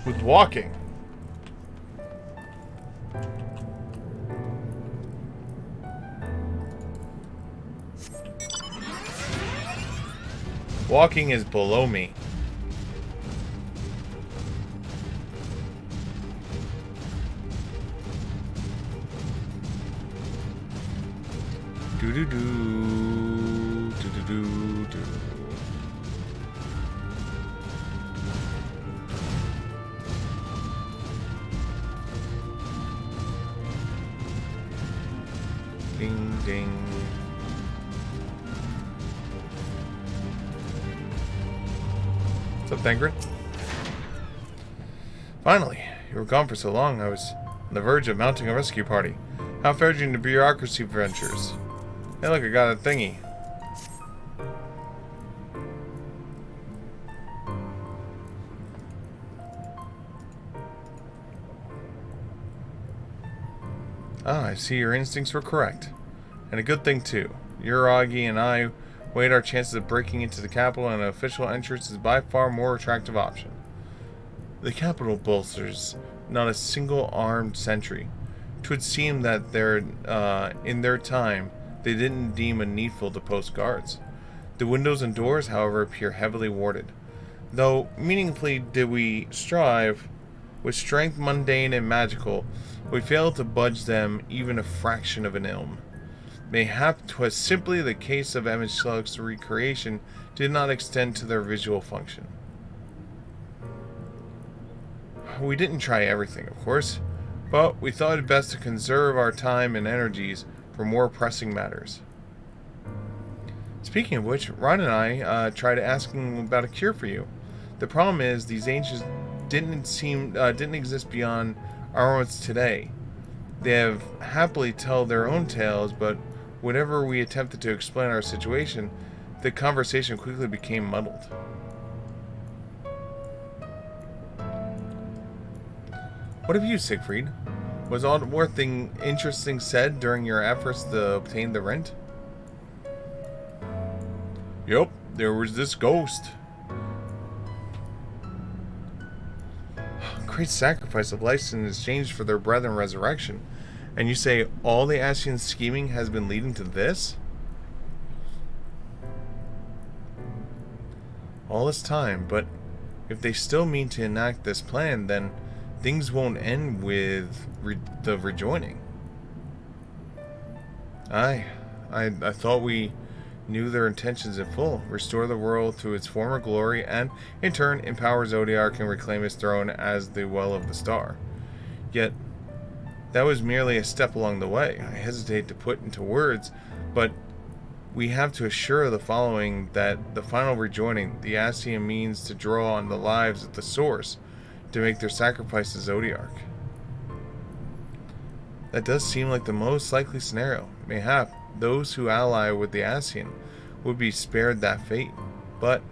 with walking? Walking is below me. Do do do do do do do. Ding ding. What's up, Thangren? Finally, you were gone for so long. I was on the verge of mounting a rescue party. How fared you in the bureaucracy ventures? Hey, look, I got a thingy. Ah, I see your instincts were correct. And a good thing, too. Uragi and I weighed our chances of breaking into the capital, and an official entrance is by far more attractive option. The capital bolsters not a single armed sentry. 'Twould seem that in their time, they didn't deem it needful to post guards. The windows and doors, however, appear heavily warded. Though meaningfully do we strive, With strength mundane and magical, we failed to budge them even a fraction of an ilm. Mayhap 'twas simply the case of Emishluck's recreation did not extend to their visual function. We didn't try everything, of course, but we thought it best to conserve our time and energies for more pressing matters. Speaking of which, Ron and I tried asking about a cure for you. The problem is these ancients didn't exist beyond our own today. They have happily tell their own tales, but whenever we attempted to explain our situation, the conversation quickly became muddled. What of you, Siegfried? Was all anything interesting said during your efforts to obtain the rent? Yup, there was this ghost. Great sacrifice of life in exchange for their brethren resurrection. And you say all the Ascian scheming has been leading to this? All this time, but if they still mean to enact this plan, then things won't end with the rejoining. I thought we knew their intentions in full. Restore the world to its former glory and, in turn, empower Zodiac and reclaim his throne as the Well of the Star. Yet, that was merely a step along the way. I hesitate to put into words, but we have to assure the following that the final rejoining, the Ascian means to draw on the lives at the source to make their sacrifice to Zodiac. That does seem like the most likely scenario. Mayhap those who ally with the Ascian would be spared that fate. But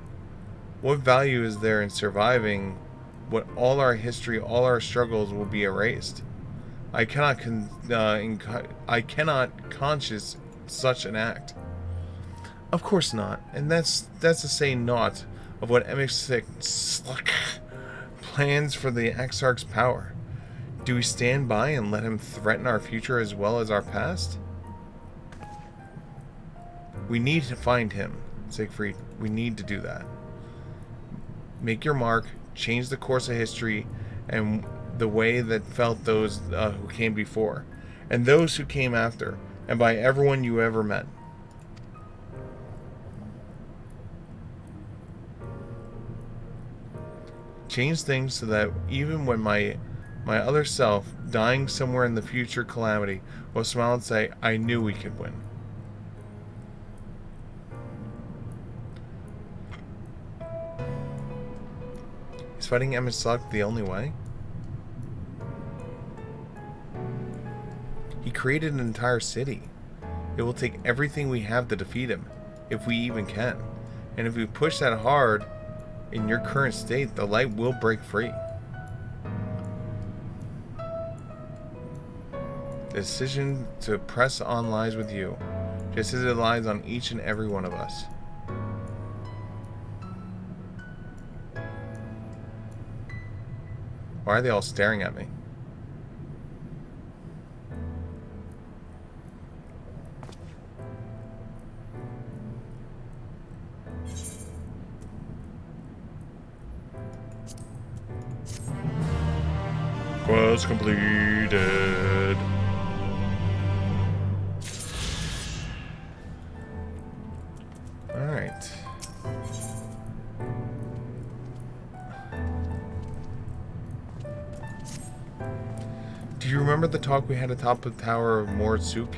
what value is there in surviving what all our history, all our struggles will be erased? I cannot conscience such an act. Of course not, and that's to say naught of what Emishluck plans for the Exarch's power. Do we stand by and let him threaten our future as well as our past? We need to find him, Siegfried. We need to do that. Make your mark, change the course of history, and the way that felt those who came before, and those who came after, and by everyone you ever met. Change things so that even when my other self, dying somewhere in the future calamity, will smile and say, I knew we could win. Is fighting Emishluck the only way? He created an entire city. It will take everything we have to defeat him, if we even can. And if we push that hard, in your current state, the light will break free. The decision to press on lies with you, just as it lies on each and every one of us. Why are they all staring at me? Quest completed. Alright. Do you remember the talk we had atop the tower of Morsuk?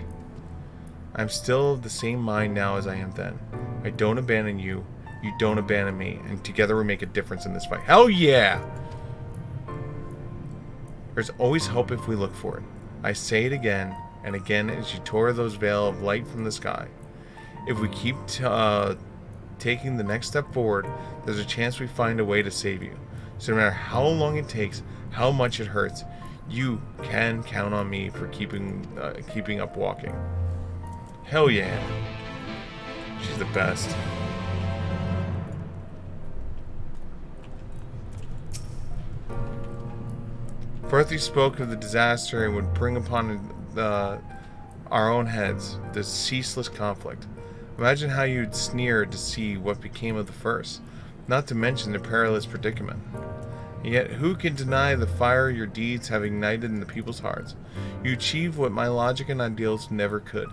I'm still of the same mind now as I am then. I don't abandon you, you don't abandon me, and together we make a difference in this fight. Hell yeah! There's always hope if we look for it. I say it again and again as you tore those veil of light from the sky. If we keep taking the next step forward, there's a chance we find a way to save you. So no matter how long it takes, how much it hurts, you can count on me for keeping up walking. Hell yeah. She's the best. Firth spoke of the disaster and would bring upon our own heads the ceaseless conflict. Imagine how you'd sneer to see what became of the first, not to mention the perilous predicament. And yet who can deny the fire your deeds have ignited in the people's hearts? You achieve what my logic and ideals never could,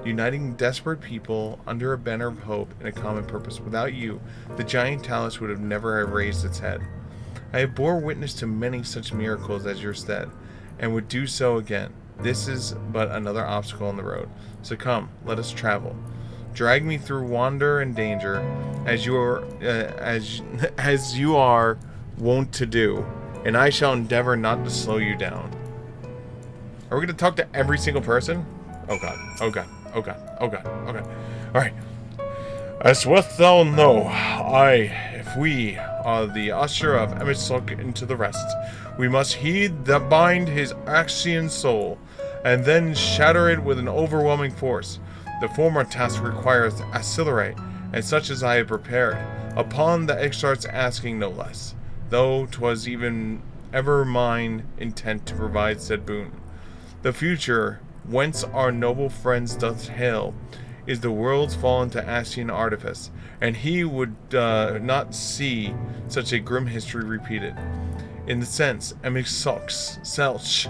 uniting desperate people under a banner of hope and a common purpose. Without you, the giant talus would have never raised its head. I have bore witness to many such miracles as your stead, and would do so again. This is but another obstacle on the road. So come, let us travel. Drag me through wander and danger, as you are wont to do, and I shall endeavor not to slow you down. Are we going to talk to every single person? Oh god, oh god, oh god, oh god, oh god. Alright. As wilt thou know, if we are the usher of Emisuk into the rest, we must heed that bind his Axian soul, and then shatter it with an overwhelming force. The former task requires accelerate, and such as I have prepared, upon the exarch's asking no less, though 'twas even ever mine intent to provide said boon. The future, whence our noble friends doth hail, is the world's fallen to Asian artifice, and he would not see such a grim history repeated. In the sense, Emisuk's selch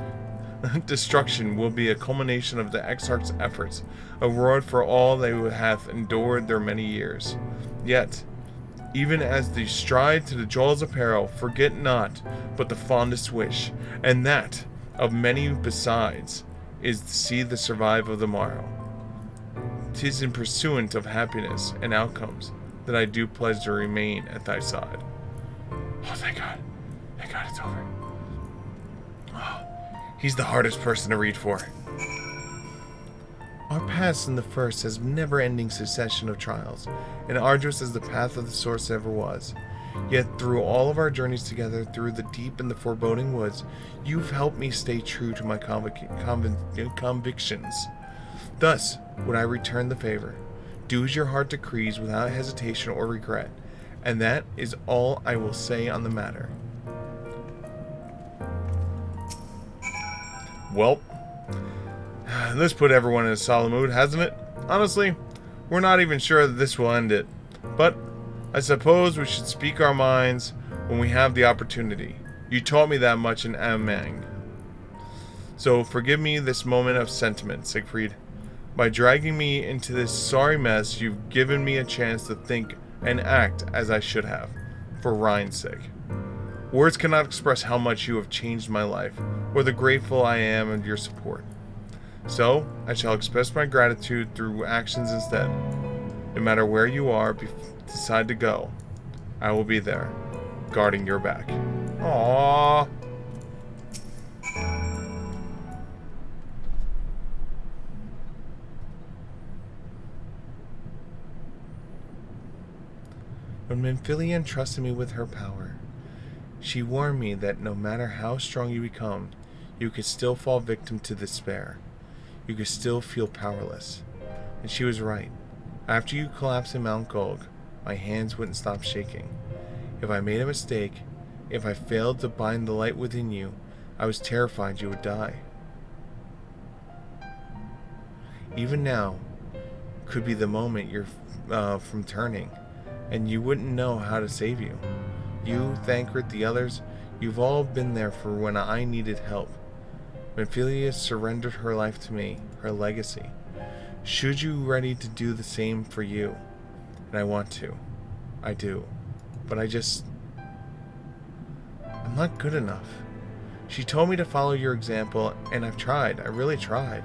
destruction will be a culmination of the Exarch's efforts, a reward for all they hath endured their many years. Yet, even as they stride to the jaws of peril, forget not but the fondest wish, and that of many besides, is to see the survive of the morrow. 'Tis in pursuant of happiness and outcomes that I do pledge to remain at thy side. Oh, thank God. Thank God it's over. Oh, he's the hardest person to read for. Our past in the first has never-ending succession of trials, and arduous as the path of the source ever was. Yet through all of our journeys together, through the deep and the foreboding woods, you've helped me stay true to my convictions. Thus would I return the favor. Do as your heart decrees without hesitation or regret, and that is all I will say on the matter. Well, this put everyone in a solemn mood, hasn't it? Honestly, we're not even sure that this will end it, but I suppose we should speak our minds when we have the opportunity. You taught me that much in Amang. So forgive me this moment of sentiment, Siegfried. By dragging me into this sorry mess, you've given me a chance to think and act as I should have, for Ryan's sake. Words cannot express how much you have changed my life, or the grateful I am of your support. So, I shall express my gratitude through actions instead. No matter where you are, decide to go, I will be there, guarding your back. Aww. When Menphilly entrusted me with her power, she warned me that no matter how strong you become, you could still fall victim to despair. You could still feel powerless. And she was right. After you collapsed in Mount Gulg, my hands wouldn't stop shaking. If I made a mistake, if I failed to bind the light within you, I was terrified you would die. Even now could be the moment you're from turning, and you wouldn't know how to save you. You, Thancred, the others, you've all been there for when I needed help. Menphilly surrendered her life to me, her legacy. Should you ready to do the same for you? And I want to. I do. But I'm not good enough. She told me to follow your example, and I've tried. I really tried.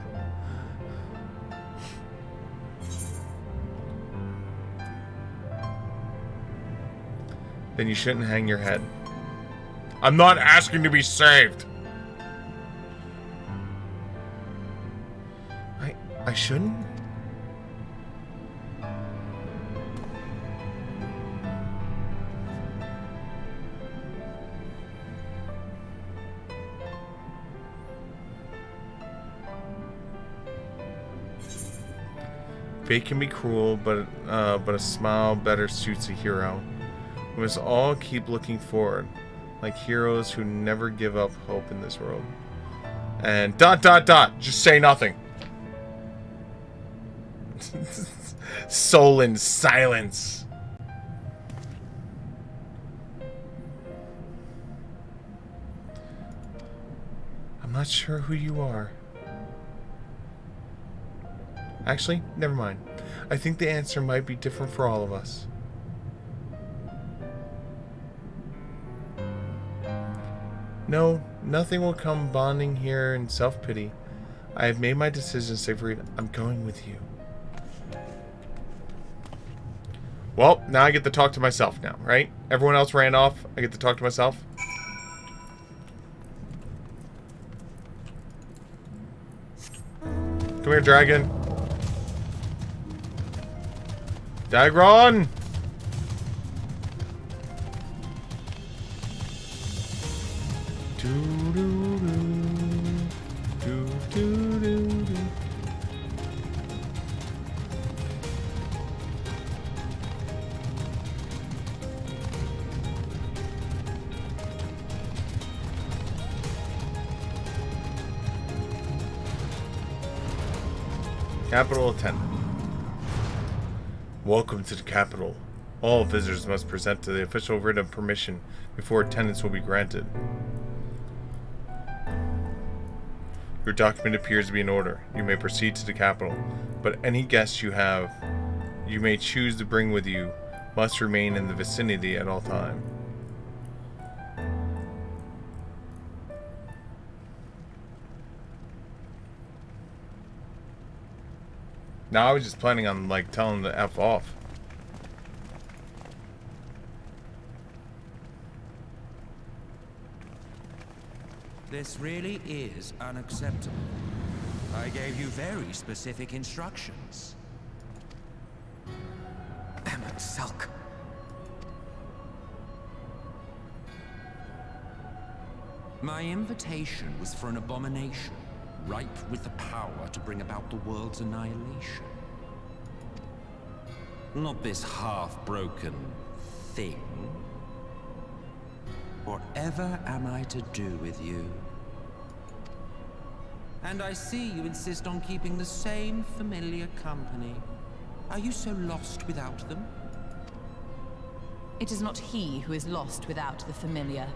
Then you shouldn't hang your head. I'm not asking to be saved. I shouldn't? Fate can be cruel, but a smile better suits a hero. We must all keep looking forward, like heroes who never give up hope in this world. And ... just say nothing. Soul in silence. not sure who you are. Actually, never mind. I think the answer might be different for all of us. No, nothing will come bonding here in self-pity. I have made my decision, Siegfried. I'm going with you. Well, now I get to talk to myself now, right? Everyone else ran off. I get to talk to myself. Come here, dragon. Dagron! Capital attendant. Welcome to the capital. All visitors must present to the official writ of permission before attendance will be granted. Your document appears to be in order. You may proceed to the capital, but any guests you may choose to bring with you must remain in the vicinity at all times. No, I was just planning on, like, telling them to F off. This really is unacceptable. I gave you very specific instructions. Emmett Selk. My invitation was for an abomination, ripe with the power to bring about the world's annihilation. Not this half-broken thing. Whatever am I to do with you? And I see you insist on keeping the same familiar company. Are you so lost without them? It is not he who is lost without the familiar.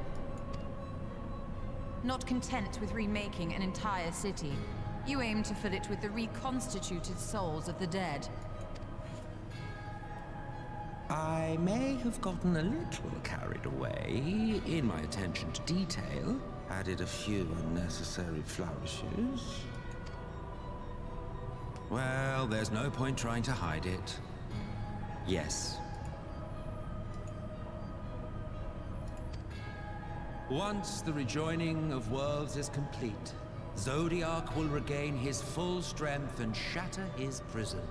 Not content with remaking an entire city, you aim to fill it with the reconstituted souls of the dead. I may have gotten a little carried away in my attention to detail, added a few unnecessary flourishes. Well, there's no point trying to hide it. Yes. Once the rejoining of worlds is complete, Zodiac will regain his full strength and shatter his prison.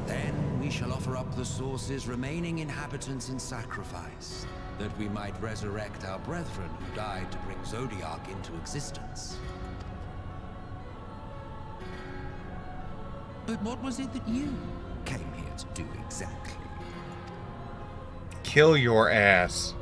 Then we shall offer up the Source's remaining inhabitants in sacrifice, that we might resurrect our brethren who died to bring Zodiac into existence. But what was it that you came here to do exactly? Kill your ass.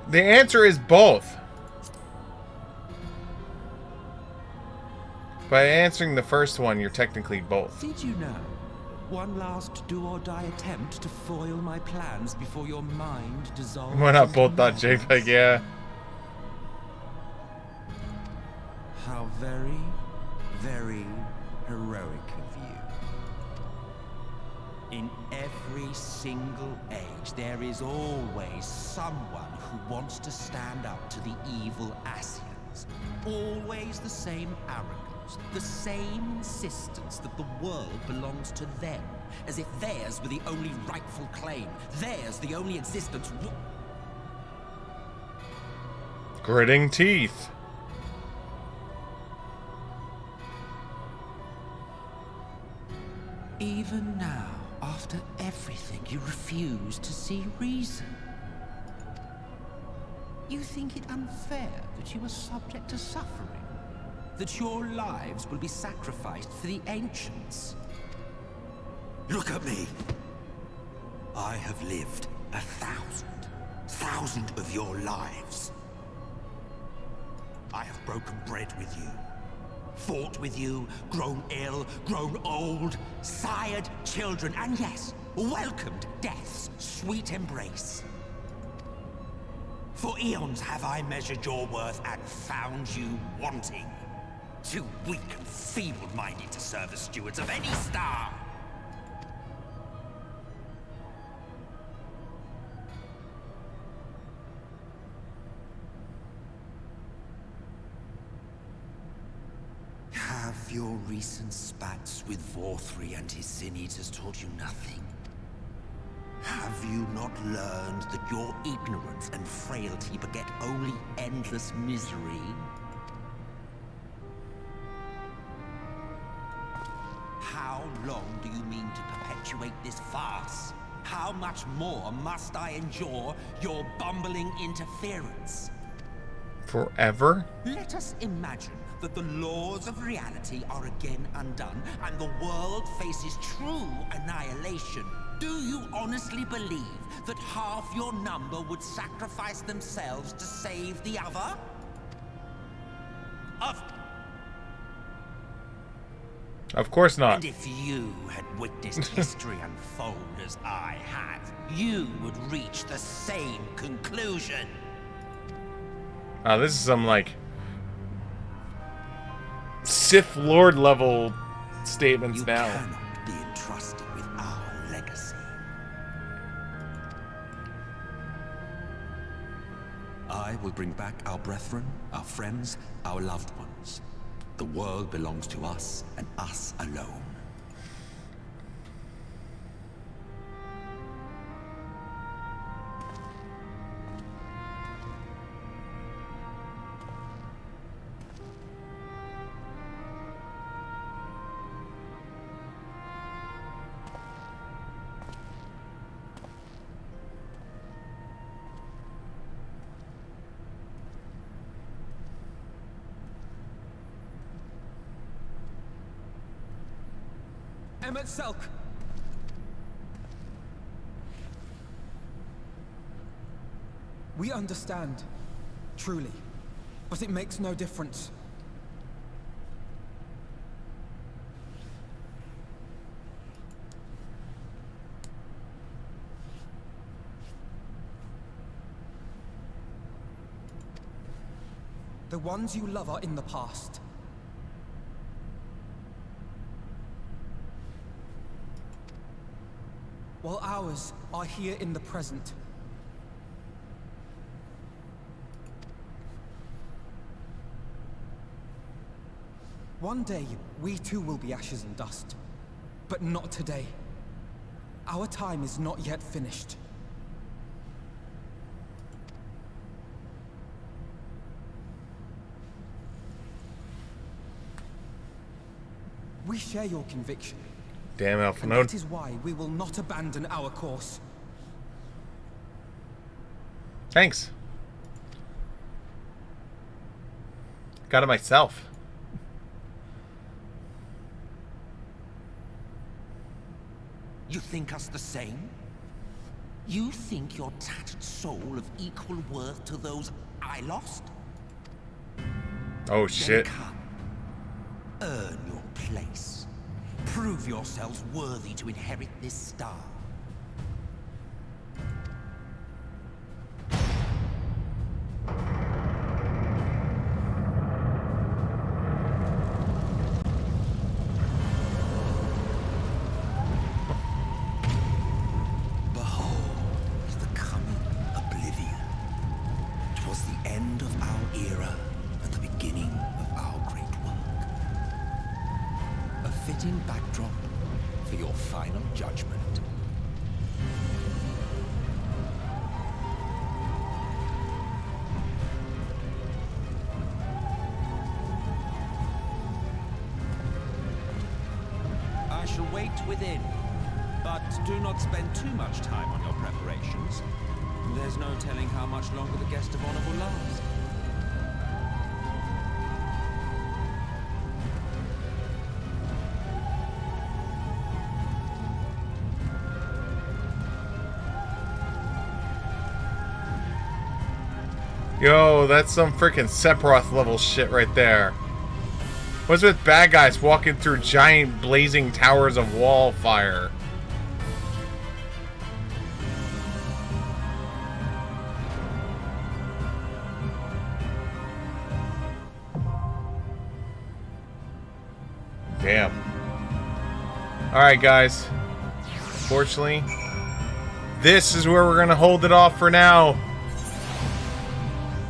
The answer is both. By answering the first one, you're technically both. Did you know? One last do-or-die attempt to foil my plans before your mind dissolved. Why not both dot JPEG, yeah. How very, very heroic of you. In every single age, there is always someone who wants to stand up to the evil Asians. Always the same arrogance, the same insistence that the world belongs to them, as if theirs were the only rightful claim, theirs the only existence. Gritting teeth. Even now, after everything, you refuse to see reason. You think it unfair that you are subject to suffering? That your lives will be sacrificed for the ancients? Look at me! I have lived 1,000 of your lives. I have broken bread with you, Fought with you, grown ill, grown old, sired children, and yes, welcomed death's sweet embrace. For eons have I measured your worth and found you wanting. Too weak and feeble-minded to serve as stewards of any star. Have your recent spats with Vorthri and his Sin Eaters taught you nothing? Have you not learned that your ignorance and frailty beget only endless misery? How long do you mean to perpetuate this farce? How much more must I endure your bumbling interference? Forever? Let us imagine that the laws of reality are again undone and the world faces true annihilation. Do you honestly believe that half your number would sacrifice themselves to save the other? Of course not. And if you had witnessed history unfold as I have, you would reach the same conclusion. This is some, like, Sith Lord level statements You now. cannot be entrusted with our legacy. I will bring back our brethren, our friends, our loved ones. The world belongs to us, and us alone. Emmet Selk! We understand, truly, but it makes no difference. The ones you love are in the past. While ours are here in the present. One day, we too will be ashes and dust. But not today. Our time is not yet finished. We share your conviction. Damn, And Alphanode. that is why we will not abandon our course. Thanks. Got it myself. You think us the same? You think your tattered soul of equal worth to those I lost? Oh Then shit. come. Earn your place. Prove yourselves worthy to inherit this star. Behold the coming oblivion. 'Twas the end of our era and the beginning of our great work. A fitting backdrop for your final judgment. I shall wait within, but do not spend too much time on your preparations. There's no telling how much longer the guest of honor will last. Yo, that's some freaking Sephiroth level shit right there. What's with bad guys walking through giant blazing towers of wall fire? Damn. Alright, guys. Unfortunately, this is where we're going to hold it off for now.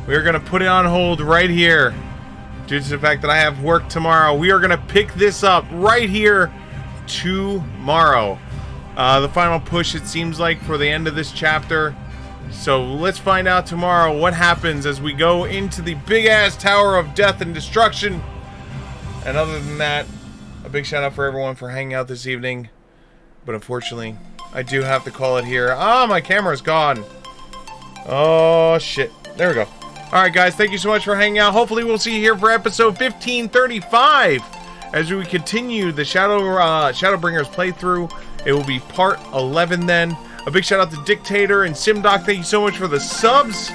We're going to put it on hold right here. Due to the fact that I have work tomorrow. We are going to pick this up right here tomorrow. The final push, it seems like, for the end of this chapter. So let's find out tomorrow what happens as we go into the big-ass Tower of Death and Destruction. And other than that, a big shout out for everyone for hanging out this evening. But unfortunately, I do have to call it here. Ah, my camera's gone. Oh, shit. There we go. Alright, guys, thank you so much for hanging out. Hopefully, we'll see you here for episode 1535 as we continue the Shadowbringers playthrough. It will be part 11 then. A big shout out to Dictator and Simdoc. Thank you so much for the subs.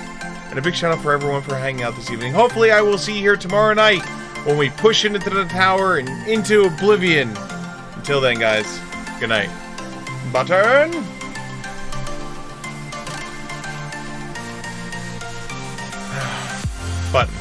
And a big shout out for everyone for hanging out this evening. Hopefully, I will see you here tomorrow night when we push into the tower and into oblivion. Until then, guys, good night. Button! Button.